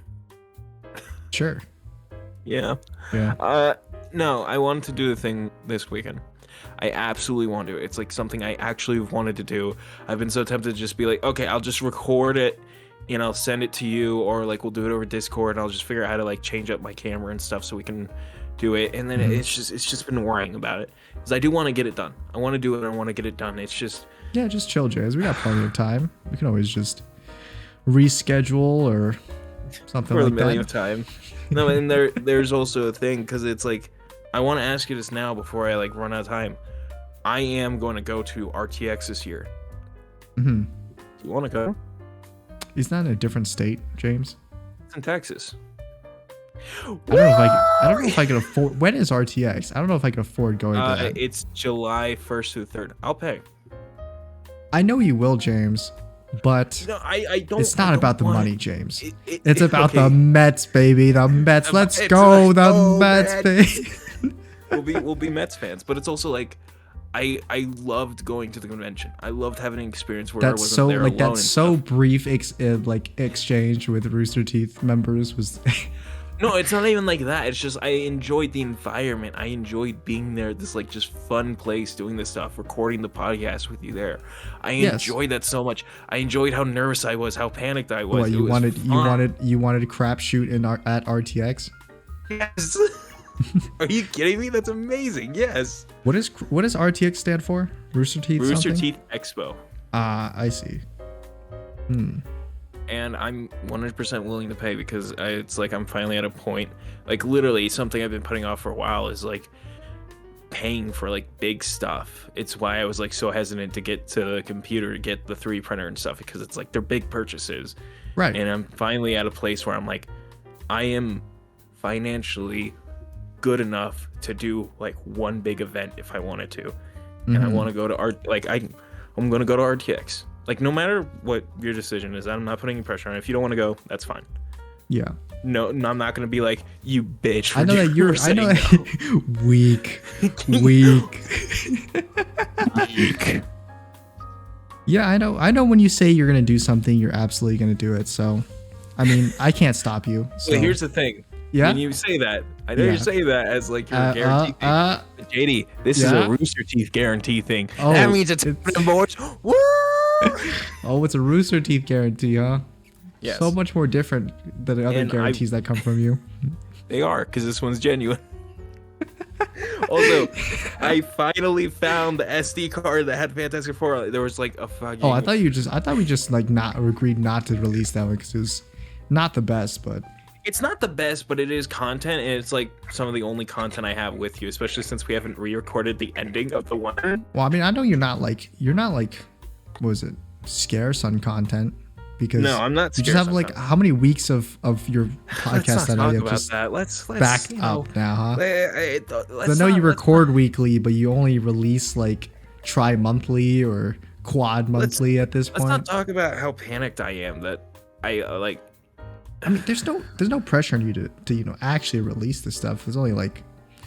Sure. Yeah. No, I wanted to do the thing this weekend. I absolutely want to do it. It's like something I actually wanted to do. I've been so tempted to just be like, okay, I'll just record it and I'll send it to you, or like we'll do it over Discord and I'll just figure out how to like change up my camera and stuff so we can do it. And then it's just been worrying about it because I do want to get it done. I want to do it. I want to get it done. It's just just chill, James. We got plenty of time. We can always just reschedule or something for like the millionth time. No, and there's also a thing because it's like I want to ask you this now before I like run out of time. I am going to go to RTX this year. Mm-hmm. Do you want to go? He's not in a different state, James. It's in Texas. I don't know if I can afford. When is RTX? I don't know if I can afford going there. It's July 1st through 3rd. I'll pay. I know you will, James, but no, I don't. It's not about the money, James. It's about okay. the Mets, baby. The Mets. Let's go, the Mets, baby. We'll be Mets fans, but it's also like I loved going to the convention. I loved having an experience where I wasn't there alone. That's so brief exchange with Rooster Teeth members was. No, it's not even like that. It's just I enjoyed the environment. I enjoyed being there. This like just fun place, doing this stuff, recording the podcast with you there. I enjoyed that so much. I enjoyed how nervous I was, how panicked I was. What, you wanted to crap shoot at RTX? Yes. Are you kidding me? That's amazing. Yes. What does RTX stand for? Rooster Teeth. Rooster Teeth Expo. I see. And I'm 100% willing to pay because it's like I'm finally at a point, like literally something I've been putting off for a while is like paying for like big stuff. It's why I was like so hesitant to get to the computer to get the 3D printer and stuff, because it's like they're big purchases. Right. And I'm finally at a place where I'm like, I am financially good enough to do like one big event if I wanted to. And I want to go to I'm going to go to RTX. Like, no matter what your decision is, I'm not putting any pressure on it. If you don't want to go, that's fine. Yeah. No, I'm not going to be like, you bitch. I know that you're weak. Yeah, I know when you say you're going to do something, you're absolutely going to do it. So, I mean, I can't stop you. So. Well, here's the thing. Yeah. When you say that, I know you say that as like your guarantee thing. JD, this is a Rooster Teeth guarantee thing. Oh, that means it's boys. Woo! Oh, it's a Rooster Teeth guarantee, huh? Yes. So much more different than the other guarantees that come from you. They are, because this one's genuine. Also, I finally found the SD card that had Fantastic Four. There was like a fucking. Oh, I thought we just like not agreed not to release that one because it was not the best, but It's not the best, but it is content, and it's like some of the only content I have with you, especially since we haven't re-recorded the ending of the one. well, I mean, I know you're not like what was it, scarce on content because No, I'm not you just scarce have on like content. how many weeks of your Let's podcast not that I talk have about just that. Let's backed you know, up now, huh? let's I know not- you let's record weekly, but you only release like tri-monthly or quad monthly at this Let's not point. talk about how panicked I am that I like. I mean, there's no pressure on you to actually release this stuff. There's only like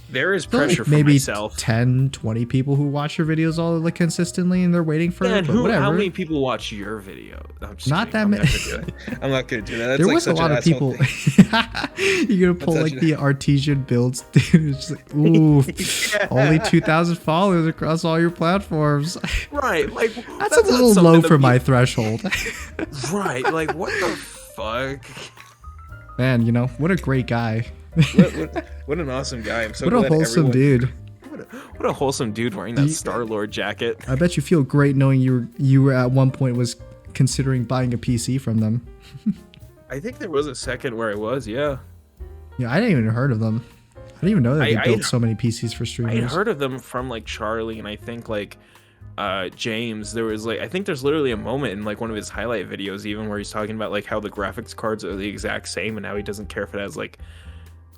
There is there's only pressure for maybe myself. 10, 20 people who watch your videos all like consistently and they're waiting for Yeah, it. and But whatever. how many people watch your video? I'm just Not kidding. that many. I'm not gonna do that. That's There like was a such lot an of people. asshole You're gonna pull such like an- the artesian builds, dude. It's just like, ooh, only 2,000 followers across all your platforms. thing. Right, like That's a not little something low to for be- my threshold. Right, like what the fuck? Man, what a great guy. What an awesome guy! I'm so What a glad wholesome everyone- dude. What a wholesome dude wearing that Star-Lord jacket. I bet you feel great knowing you were at one point was considering buying a PC from them. I think there was a second where I was, yeah. Yeah, I didn't even heard of them. I didn't even know that they I- built so many PCs for I streamers. had heard of them from like Charlie, and I think like James. There was like I think there's literally a moment in like one of his highlight videos even where he's talking about like how the graphics cards are the exact same and how he doesn't care if it has like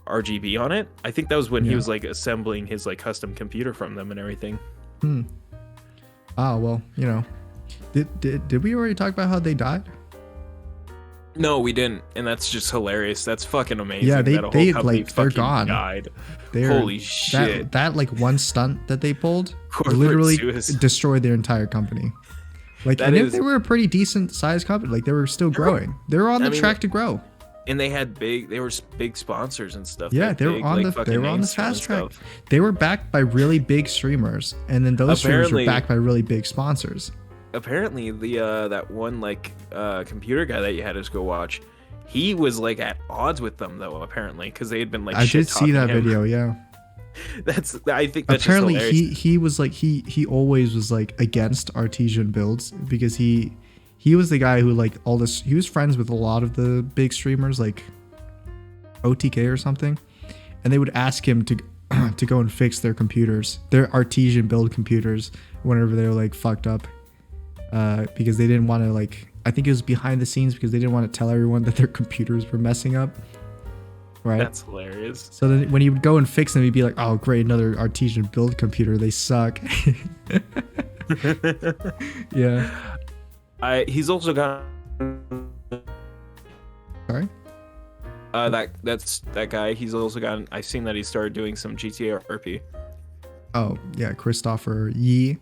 RGB on it. I think that was when he Yeah. was like assembling his like custom computer from them and everything. Oh well, did we already talk about how they died? No, we didn't, and that's just hilarious. That's fucking amazing. Yeah, that a whole they company like they're fucking gone. Died. They're, Holy shit! That like one stunt that they pulled Corporate literally suicide. destroyed their entire company. Like, That and if is- they were a pretty decent sized company, like they were still growing. They were on I the mean, track to grow. And they had they were big sponsors and stuff. Yeah, had they were big, on like, the fucking they were on the names and fast track. stuff. They were backed by really big streamers, and then those streamers were Apparently- backed by really big sponsors. Apparently, the that one like computer guy that you had us go watch, he was like at odds with them though. Apparently, because they had been like I did see shit-talking that him. video. Yeah. I think that's Apparently, just hilarious. he was like he always was like against artesian builds because he was the guy who like all this. He was friends with a lot of the big streamers like OTK or something, and they would ask him to to go and fix their computers, their artesian build computers, whenever they were like fucked up, because they didn't want to like. I think it was behind the scenes because they didn't want to tell everyone that their computers were messing up. Right. That's hilarious. So then when he would go and fix them, he'd be like, "Oh, great, another artesian build computer. They suck." Yeah. He's also got Sorry. that guy. He's also got. I've seen that he started doing some GTA RP. Oh yeah, Christopher Yee.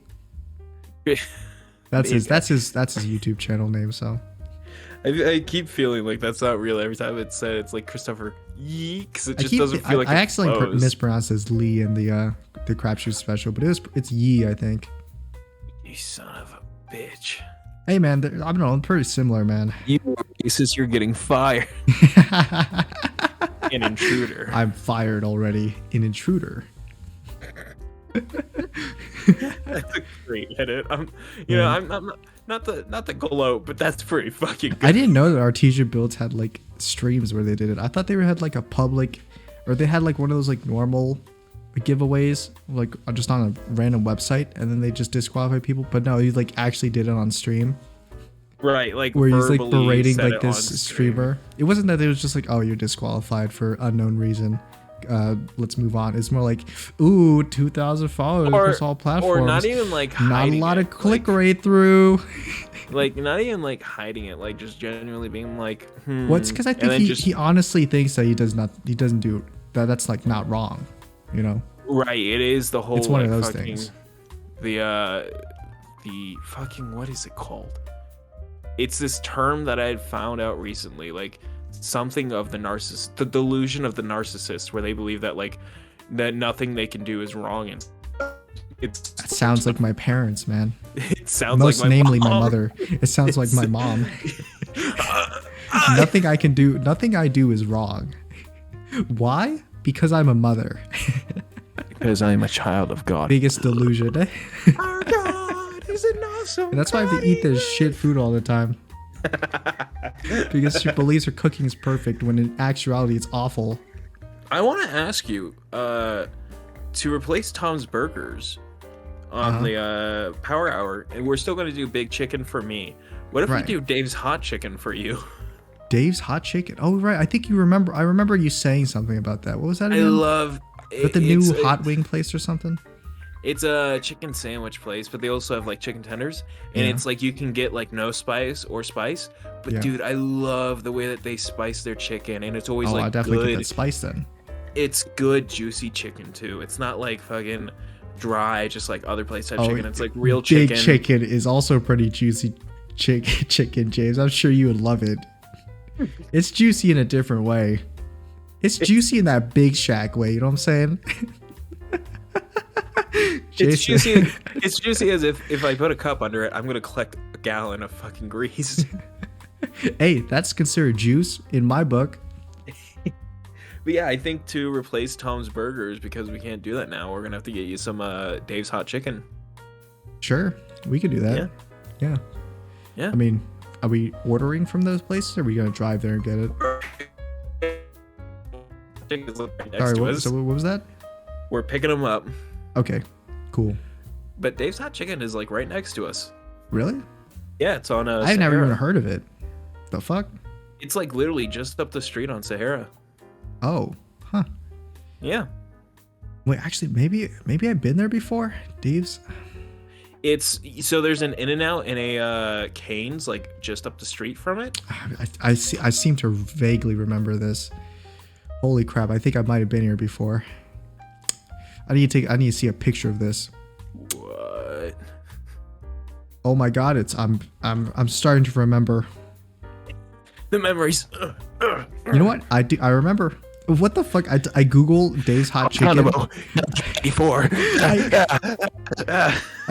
That's his YouTube channel name. So I keep feeling like that's not real every time it's said. It's like Christopher Yee because it just doesn't feel like I it accidentally flows. mispronounced as Lee in the Crapshoot special, but it's Yee, I think. You son of a bitch. Hey man, I don't know, I'm pretty similar, man. You racist, you're getting fired. An intruder. I'm fired already. An intruder. That's a great edit. I'm not the gloat, but that's pretty fucking good. I didn't know that Artesia Builds had like streams where they did it. I thought they had like a public, or they had like one of those like normal giveaways, like just on a random website, and then they just disqualify people. But no, he like actually did it on stream, Right, like where he's like verbally berating said like it on this stream. streamer. It wasn't that it was just like, oh, you're disqualified for unknown reason. Let's move on. It's more like, ooh, 2,000 followers across all platforms. Or not even like not a hiding lot it. of click rate through. Like not even like hiding it, like just genuinely being like, Well, it's because I and think then he honestly thinks that he doesn't do that's like not wrong, you know. right. It is the whole. It's one of like, those fucking, things. The fucking what is it called? It's this term that I had found out recently, like something of the narcissist, the delusion of the narcissist, where they believe that like that nothing they can do is wrong, and it's That sounds like my parents, man. it sounds Most like my namely my mom. mother. It sounds like my mom. Nothing I do is wrong. Why? Because I'm a mother. Because I'm a child of God. Biggest delusion. Our God is an awesome. And that's why I have to eat this shit food all the time. Because she believes her cooking is perfect when in actuality it's awful. I want to ask you, to replace Tom's Burgers on the Power Hour, and we're still going to do Big Chicken for me. What if we do Dave's Hot Chicken for you? Dave's Hot Chicken? Oh, right. I think you remember. I remember you saying something about that. What was that again? I love it. The new hot wing place or something? It's a chicken sandwich place, but they also have like chicken tenders, and it's like you can get like no spice or spice. But dude, I love the way that they spice their chicken, and it's always like I definitely good. Get that spice then. It's good juicy chicken too. It's not like fucking dry, just like other place type chicken. It's like real chicken. Big Chicken is also pretty juicy chicken, James. I'm sure you would love it. It's juicy in a different way. It's juicy in that Big Shack way. You know what I'm saying? It's juicy. It's juicy as if I put a cup under it, I'm gonna collect a gallon of fucking grease. Hey, that's considered juice in my book. But yeah, I think to replace Tom's Burgers, because we can't do that now, we're gonna have to get you some Dave's Hot Chicken. Sure, we could do that. Yeah. I mean, are we ordering from those places, or are we gonna drive there and get it? Sorry, what was that? We're picking them up. Okay, cool. But Dave's Hot Chicken is like right next to us. Really? Yeah, it's on I've never even heard of it. The fuck? It's like literally just up the street on Sahara. Oh, huh. Yeah. Wait, actually, maybe I've been there before. Dave's. It's so there's an In-N-Out and a Cane's like just up the street from it. I seem to vaguely remember this. Holy crap! I think I might have been here before. I need to see a picture of this. What? Oh my god! I'm starting to remember. The memories. You know what? I remember. What the fuck? I Google Dave's Hot Chicken. Before. I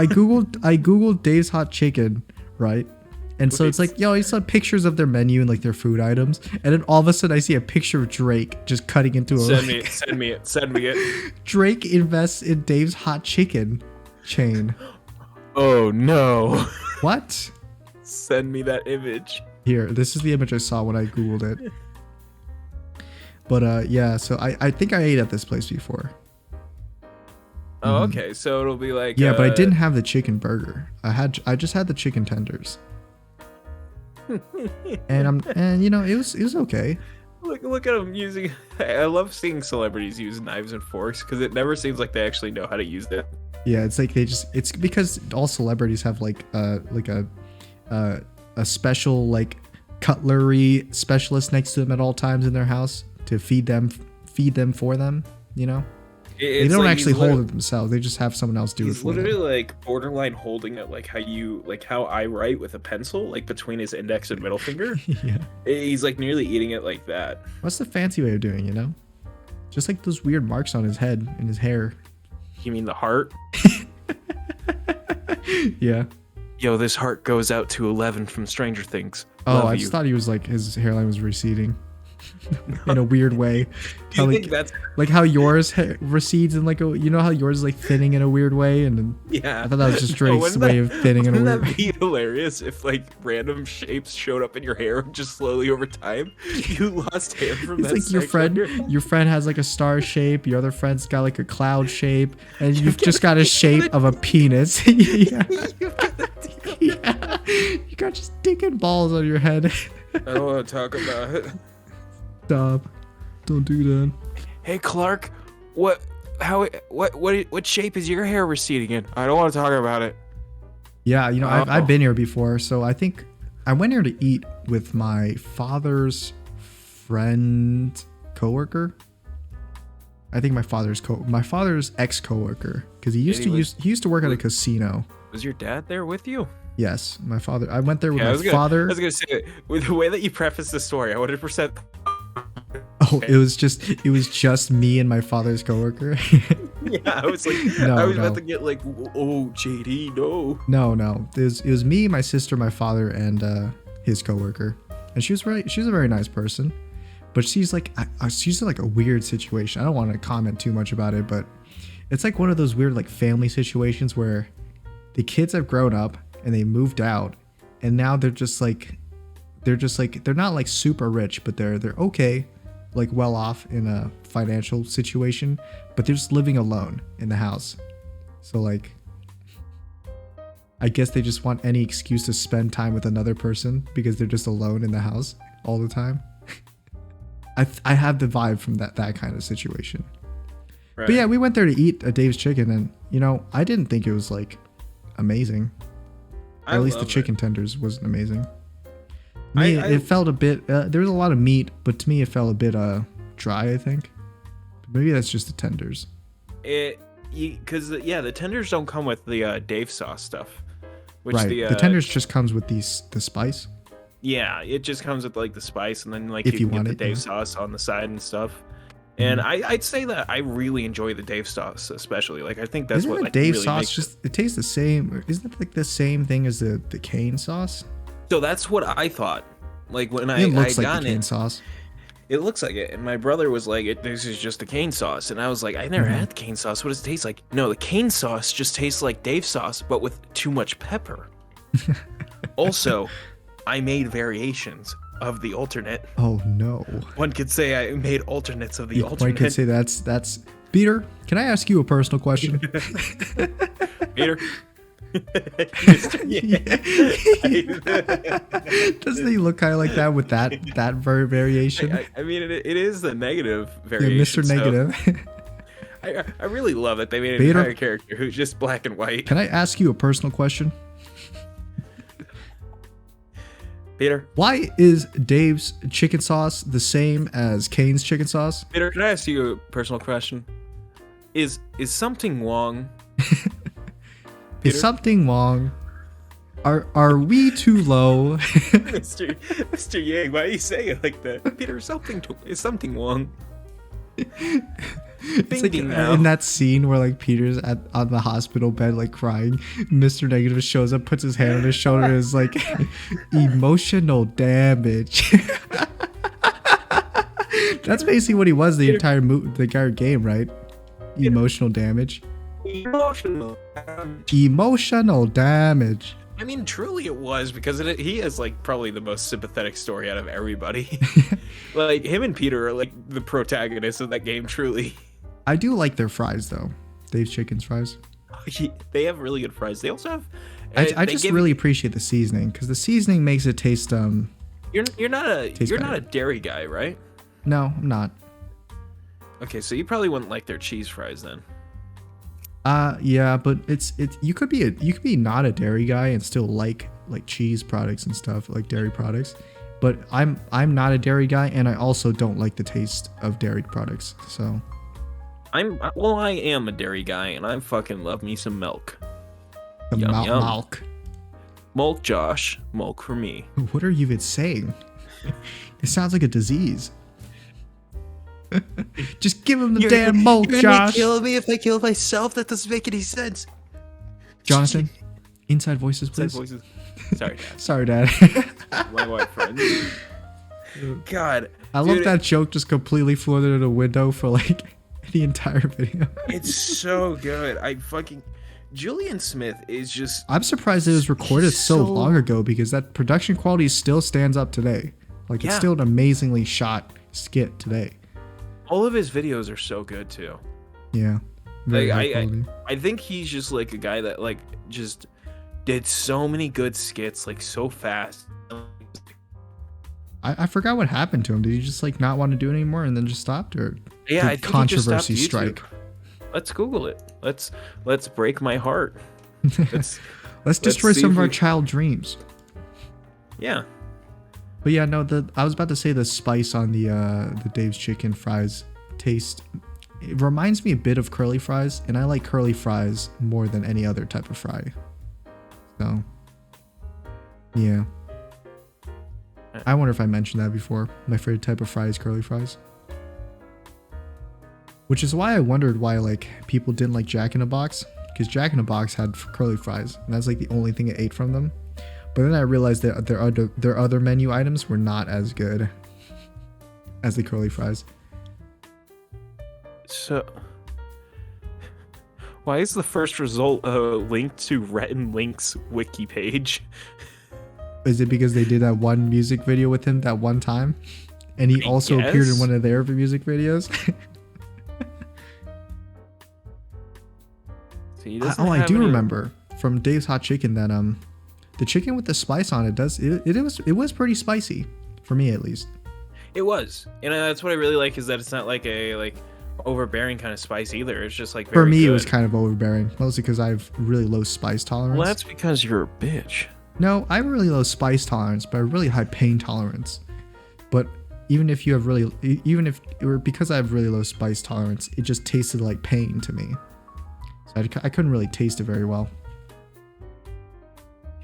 googled Dave's Hot Chicken, right? And so it's like, yo, I saw pictures of their menu and like their food items, and then all of a sudden I see a picture of Drake just cutting into a. Send me it. Drake invests in Dave's Hot Chicken chain. Oh no. What? Send me that image. Here, this is the image I saw when I googled it. But yeah, so I think I ate at this place before. Oh, okay. So it'll be like but I didn't have the chicken burger. I just had the chicken tenders. and you know, it was okay. Look at them using. I love seeing celebrities use knives and forks because it never seems like they actually know how to use it. Yeah, it's like it's because all celebrities have like a special like cutlery specialist next to them at all times in their house to feed them for them, you know. They don't like actually hold it themselves. They just have someone else do it for them. He's literally like borderline holding it like how I write with a pencil, like between his index and middle finger. Yeah. He's like nearly eating it like that. What's the fancy way of doing, you know? Just like those weird marks on his head and his hair. You mean the heart? Yeah. Yo, this heart goes out to 11 from Stranger Things. Oh, I just thought he was like his hairline was receding. In a weird way. Do you think that's like how yours recedes in like a, you know how yours is like thinning in a weird way, and then yeah, I thought that was just Drake's way of thinning in a weird way. Wouldn't that be hilarious if like random shapes showed up in your hair just slowly over time? You lost hair from that. It's like your friend has like a star shape, your other friend's got like a cloud shape, and you've just got a shape of a penis. Yeah. Yeah. You got just dick and balls on your head. I don't want to talk about it. Stop. Don't do that. Hey Clark, what shape is your hair receding in? I don't want to talk about it. Yeah, you know, I've been here before, so I think I went here to eat with my father's friend coworker. I think my father's ex coworker, because he used to work at a casino. Was your dad there with you? Yes, my father. I went there with my father. I was gonna say, with the way that you preface the story, I 100%. Oh, it was just me and my father's coworker. Yeah, I was like, I was about to get like, oh, JD, no. No, it was me, my sister, my father, and his coworker, and she was a very nice person, but she's like a weird situation. I don't want to comment too much about it, but It's like one of those weird like family situations where the kids have grown up and they moved out, and now they're not like super rich, but they're okay, like well off in a financial situation, but they're just living alone in the house. So like, I guess they just want any excuse to spend time with another person because they're just alone in the house all the time. I have the vibe from that kind of situation. Right. But yeah, we went there to eat at Dave's Chicken, and you know, I didn't think it was like amazing. Or at least the chicken tenders wasn't amazing. It felt a bit. There was a lot of meat, but to me, it felt a bit dry. I think maybe that's just the tenders. Because the tenders don't come with the Dave sauce stuff. Which right. The tenders just comes with the spice. Yeah, it just comes with like the spice, and then like you can get the Dave sauce on the side and stuff. And I'd say that I really enjoy the Dave sauce, especially. Like I think that's isn't what like Dave really sauce makes just it tastes the same. Isn't it like the same thing as the cane sauce? So that's what I thought. Like when it looks I like got the cane sauce. It looks like it, and my brother was like, "This is just the cane sauce," and I was like, "I never had the cane sauce. What does it taste like?" No, the cane sauce just tastes like Dave sauce, but with too much pepper. Also, I made variations of the alternate. Oh no! One could say I made alternates of the alternate. One could say that's Peter. Can I ask you a personal question? Peter. Doesn't he look kind of like that with that variation? I mean, it is the negative variation. Yeah, Mr. Negative. I really love that they made an entire character who's just black and white. Can I ask you a personal question? Peter? Why is Dave's chicken sauce the same as Kane's chicken sauce? Peter, can I ask you a personal question? Is something wrong? Is something wrong? Are we too low? Mr. Yang, why are you saying it like that? Peter, is something wrong? It's like in that scene where like Peter's on the hospital bed like crying. Mr. Negative shows up, puts his hand on his shoulder, and is like, emotional damage. That's basically what he was the entire game, right? Emotional damage. Emotional damage. I mean, truly it was, because he has like probably the most sympathetic story out of everybody. Like him and Peter are like the protagonists of that game, truly. I do like their fries though. Dave's Chicken's fries. They have really good fries. They also have. I just really appreciate the seasoning, because the seasoning makes it taste. You're not a dairy guy, right? No, I'm not. Okay, so you probably wouldn't like their cheese fries then. Yeah, but it's you could be not a dairy guy and still like cheese products and stuff, like dairy products. But I'm not a dairy guy, and I also don't like the taste of dairy products. So I am a dairy guy, and I fucking love me some milk. Milk. Milk, Josh. Milk for me. What are you even saying? It sounds like a disease. Just give him the damn milk, Josh. You're gonna kill me if I kill myself? That doesn't make any sense. Jonathan, inside voices, please. Inside voices. Sorry, Dad. Sorry, Dad. My white friend. God. I love that joke just completely flew under the window for like the entire video. It's so good. Julian Smith is just... I'm surprised it was recorded so long ago, because that production quality still stands up today. Like, it's still an amazingly shot skit today. All of his videos are so good too. Yeah. I think he's just like a guy that like just did so many good skits like so fast. I forgot what happened to him. Did he just like not want to do it anymore and then just stopped, or did I think controversy he just stopped strike? Let's Google it. Let's break my heart. Let's destroy some of our child dreams. Yeah. But yeah, no, I was about to say the spice on the Dave's Chicken fries taste. It reminds me a bit of curly fries, and I like curly fries more than any other type of fry. So, yeah. I wonder if I mentioned that before. My favorite type of fry is curly fries. Which is why I wondered why like people didn't like Jack in the Box, because Jack in the Box had curly fries, and that's like the only thing I ate from them. But then I realized that their other menu items were not as good as the curly fries. So, Why is the first result linked to Rhett and Link's wiki page? Is it because they did that one music video with him that one time? And he also appeared in one of their music videos? So I do remember from Dave's Hot Chicken that the chicken with the spice on it was pretty spicy for me at least. It was, and that's what I really like, is that it's not like a overbearing kind of spice either. It's just like very for me good. It was kind of overbearing, mostly because I have really low spice tolerance. Well, that's because you're a bitch. No, I have a really low spice tolerance, but a really high pain tolerance. But because I have really low spice tolerance, it just tasted like pain to me. So I couldn't really taste it very well.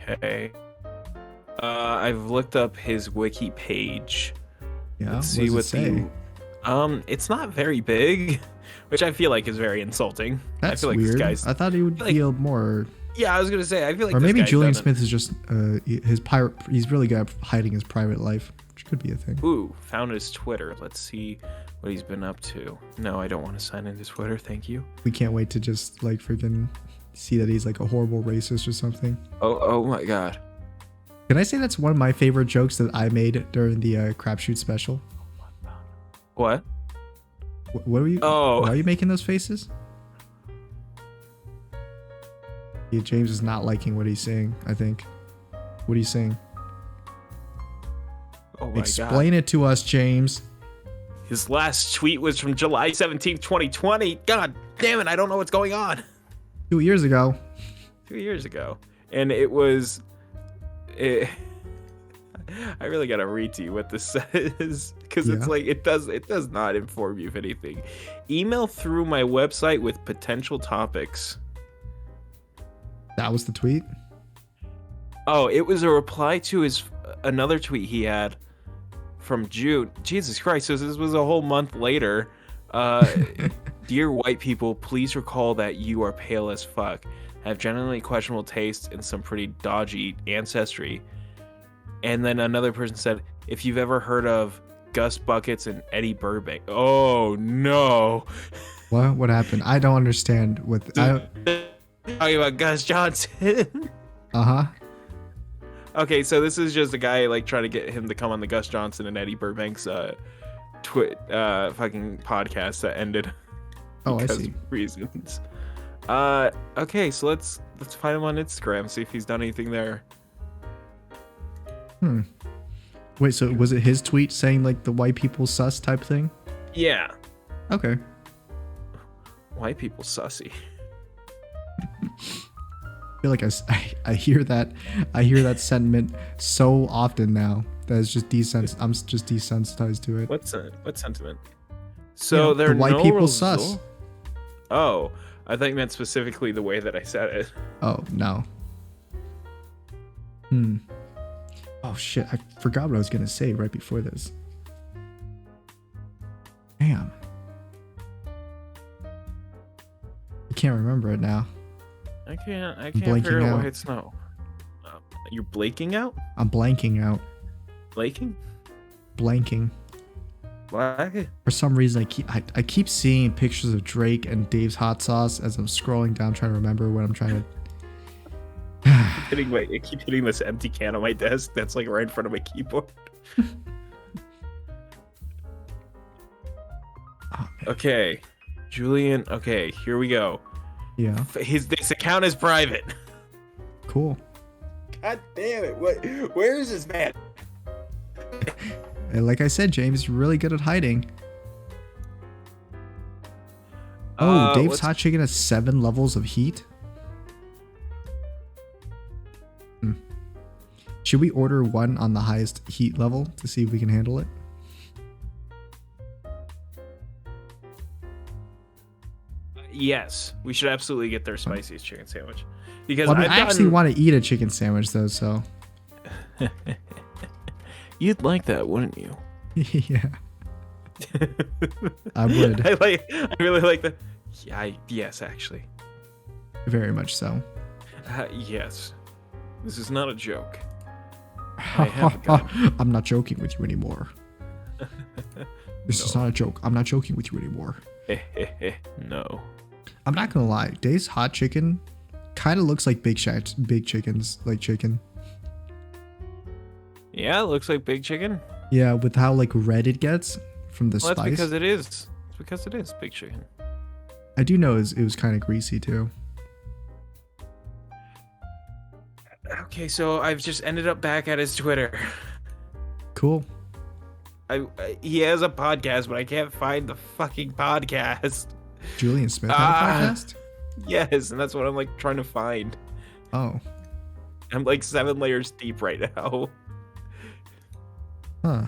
Okay. I've looked up his wiki page. Yeah. Let's see what say? It's not very big, which I feel like is very insulting. That's I feel like weird. This guy's, I thought he would feel more. Yeah, I was gonna say. I feel like. Or this maybe guy's Julian done Smith is just he's really good at hiding his private life, which could be a thing. Ooh, found his Twitter. Let's see what he's been up to. No, I don't want to sign into Twitter. Thank you. We can't wait to just like freaking see that he's like a horrible racist or something. Oh my god. Can I say that's one of my favorite jokes that I made during the crapshoot special? What? What are you? Oh. Why are you making those faces? Yeah, James is not liking what he's saying, I think. What are you saying? Oh my Explain god. it to us, James. His last tweet was from July 17th, 2020. God damn it, I don't know what's going on. 2 years ago. 2 years ago. And it was... I really gotta read to you what this says, because it's like it does not inform you of anything. Email through my website with potential topics. That was the tweet? Oh, it was a reply to another tweet he had from June. Jesus Christ, so this was a whole month later. Dear white people, please recall that you are pale as fuck, have genuinely questionable taste and some pretty dodgy ancestry. And then another person said, if you've ever heard of Gus Buckets and Eddie Burbank. Oh no. What happened? I don't understand what Talking about Gus Johnson. Uh-huh. Okay, so this is just a guy like trying to get him to come on the Gus Johnson and Eddie Burbank's fucking podcast that ended. Oh, I see. Reasons. Okay, so let's find him on Instagram, see if he's done anything there. Wait, so was it his tweet saying like the white people sus type thing? Yeah. Okay. White people sussy. I feel like I hear that sentiment so often now that it's just I'm just desensitized to it. What sentiment? So the they're white people sus. Oh, I thought you meant specifically the way that I said it. Oh no. Oh shit! I forgot what I was gonna say right before this. Damn. I can't remember it now. I can't blanking figure out out. why it's no. You're blanking out? I'm blanking out. Blanking? Blanking. Why? For some reason, I keep seeing pictures of Drake and Dave's hot sauce as I'm scrolling down trying to remember what I'm trying to. I keep hitting this empty can on my desk that's like right in front of my keyboard. Okay, Julian. Okay, here we go. Yeah. This account is private. Cool. God damn it! Where is this man? And like I said, James is really good at hiding. Oh, Dave's hot chicken has 7 levels of heat. Should we order one on the highest heat level to see if we can handle it? Yes, we should absolutely get their spiciest chicken sandwich. Because I actually want to eat a chicken sandwich though, so. You'd like that, wouldn't you? Yeah. I would. I really like that. Yeah, yes, actually. Very much so. Yes. This is not a joke. I have a gun. I'm not joking with you anymore. This is not a joke. I'm not joking with you anymore. No. I'm not gonna lie, Dave's hot chicken kind of looks like Big Chicken's like chicken. Yeah, it looks like Big Chicken. Yeah, with how like red it gets from the Well, spice. that's because it is. It's because it is Big Chicken. I do know it was kind of greasy too. Okay, so I've just ended up back at his Twitter. Cool. He has a podcast, but I can't find the fucking podcast. Julian Smith had a podcast? Yes, and that's what I'm like trying to find. Oh. I'm like 7 layers deep right now. Huh.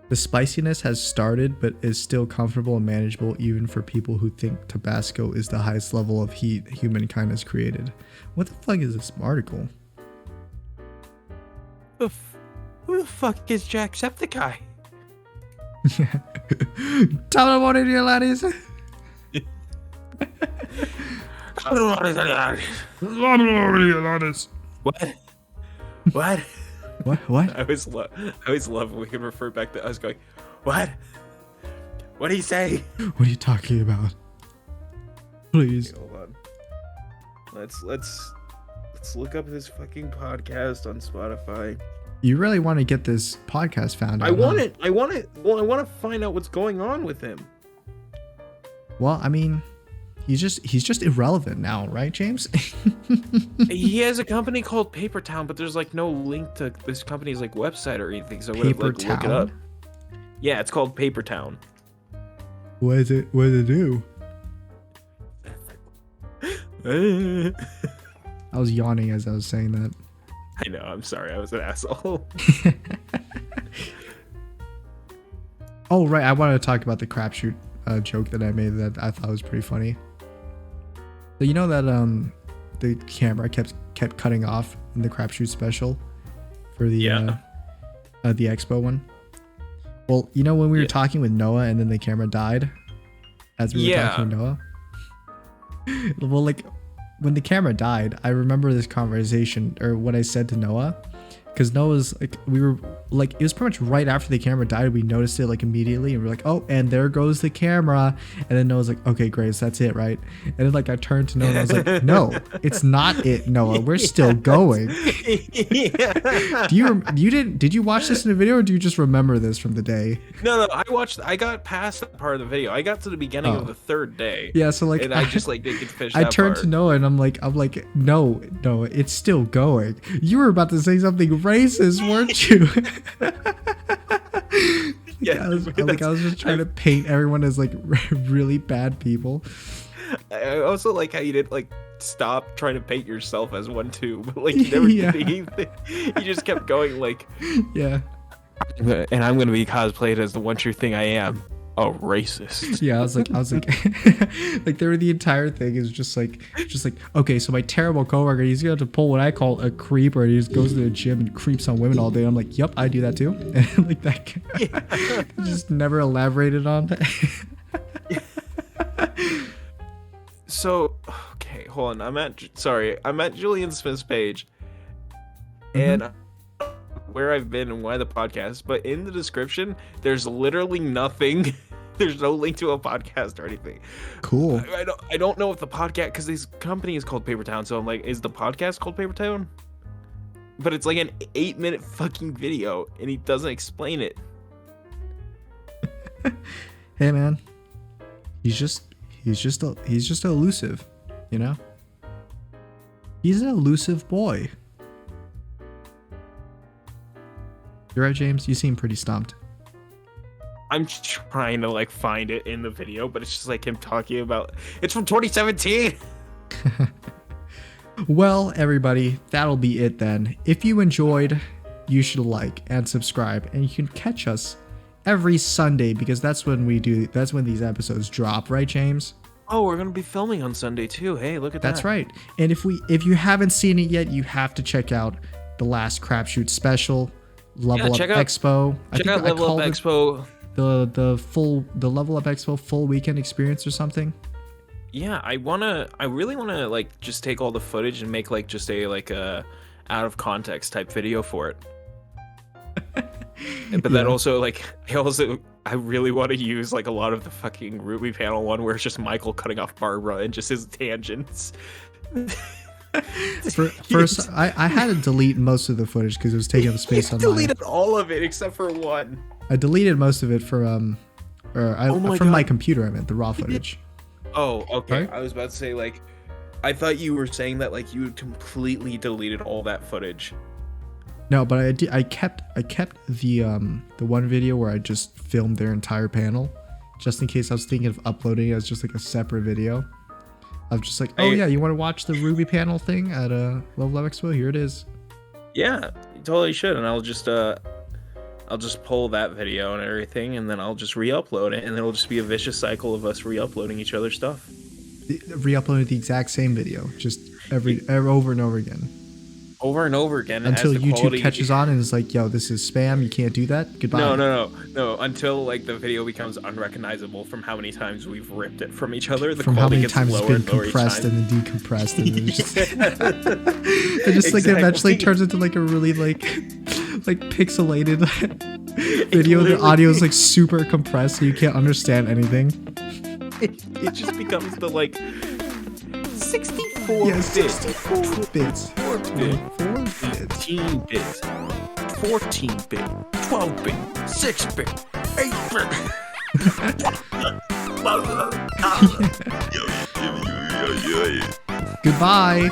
The spiciness has started, but is still comfortable and manageable even for people who think Tabasco is the highest level of heat humankind has created. What the fuck is this article? Who the fuck is Jacksepticeye? Tell them what it is, laddies. What? What? What? I always love when we can refer back to us going, what? What did he say? What are you talking about? Please. Okay, hold on. Let's look up his fucking podcast on Spotify. You really want to get this podcast found out? I want to find out what's going on with him. Well, I mean, he's just irrelevant now, right, James? He has a company called Paper Town, but there's like no link to this company's like website or anything, so I would have like look it up. Yeah, it's called Paper Town. What does it do? I was yawning as I was saying that. I know, I'm sorry, I was an asshole. Oh, right, I wanted to talk about the crapshoot joke that I made that I thought was pretty funny. So you know that the camera kept cutting off in the crapshoot special for the expo one. Well, you know when we were talking with Noah and then the camera died as we were talking with Noah? Well, like when the camera died, I remember this conversation or what I said to Noah, because Noah's like, we were like, it was pretty much right after the camera died, we noticed it like immediately and we're like, oh, and there goes the camera. And then Noah's like, okay, Grace, that's it, right? And then like I turned to Noah and I was like, no, it's not it, Noah, we're still going. Did you watch this in a video or do you just remember this from the day? No, I got past that part of the video. I got to the beginning of the third day. Yeah, so like, and I just like didn't get to finish I that turned part. to Noah and I'm like, no, it's still going. You were about to say something racist, weren't you? Yeah, I was just trying to paint everyone as like really bad people. I also like how you didn't like stop trying to paint yourself as one too, but like you never did anything. You just kept going like, yeah. And I'm gonna be cosplayed as the one true thing I am, a racist. Yeah, I was like, like there, the entire thing is just like, okay, so my terrible coworker, he's gonna have to pull what I call a creeper. He just goes to the gym and creeps on women all day. I'm like, yep, I do that too. And like that, just never elaborated on that. So, okay, hold on. I'm at Julian Smith's page, and where I've been and why the podcast. But in the description, there's literally nothing. There's no link to a podcast or anything. Cool. I don't know if the podcast, because this company is called Paper Town, so I'm like, is the podcast called Paper Town? But it's like an 8-minute fucking video, and he doesn't explain it. Hey man, he's just elusive, you know? He's an elusive boy. You're right, James. You seem pretty stumped. I'm trying to like find it in the video, but it's just like him talking about it's from 2017. Well, everybody, that'll be it then. If you enjoyed, you should like and subscribe, and you can catch us every Sunday because that's when these episodes drop, right, James? Oh, we're gonna be filming on Sunday too. Hey, look at that. That's right. And if you haven't seen it yet, you have to check out the last Crapshoot special, Level Up Expo. Check out Level Up Expo. The Level Up Expo full weekend experience or something. Yeah, I really wanna like just take all the footage and make like just a like a out of context type video for it. But that also like I also I really want to use like a lot of the fucking Ruby panel one where it's just Michael cutting off Barbara and just his tangents. First, I had to delete most of the footage because it was taking up space You on mine. deleted all of it except for one. I deleted most of it from my from my God. computer. I meant the raw footage. Oh, okay. Right? I was about to say like, I thought you were saying that like you had completely deleted all that footage. No, but I kept the one video where I just filmed their entire panel, just in case I was thinking of uploading it as just like a separate video. Of just like, oh yeah, you want to watch the Ruby panel thing at Love Expo? Here it is. Yeah, you totally should, and I'll just pull that video and everything, and then I'll just re-upload it, and it'll just be a vicious cycle of us re-uploading each other's stuff. Re-uploaded the exact same video, just over and over again. Over and over again Until as the YouTube quality catches on and is like, yo, this is spam, you can't do that. Goodbye. No. Until like the video becomes unrecognizable from how many times we've ripped it from each other. The From how quality many gets times it's lower been and lower each compressed time. and then decompressed, and then it just like Exactly. eventually turns into like a really like pixelated video. The audio is like super compressed, so you can't understand anything. It just becomes the like 64 Yeah, bit, 64 bits, 4 bit, 4 bits. 18 bit, 14 bit, 12 bit, 6 bit, 8 bit. Goodbye.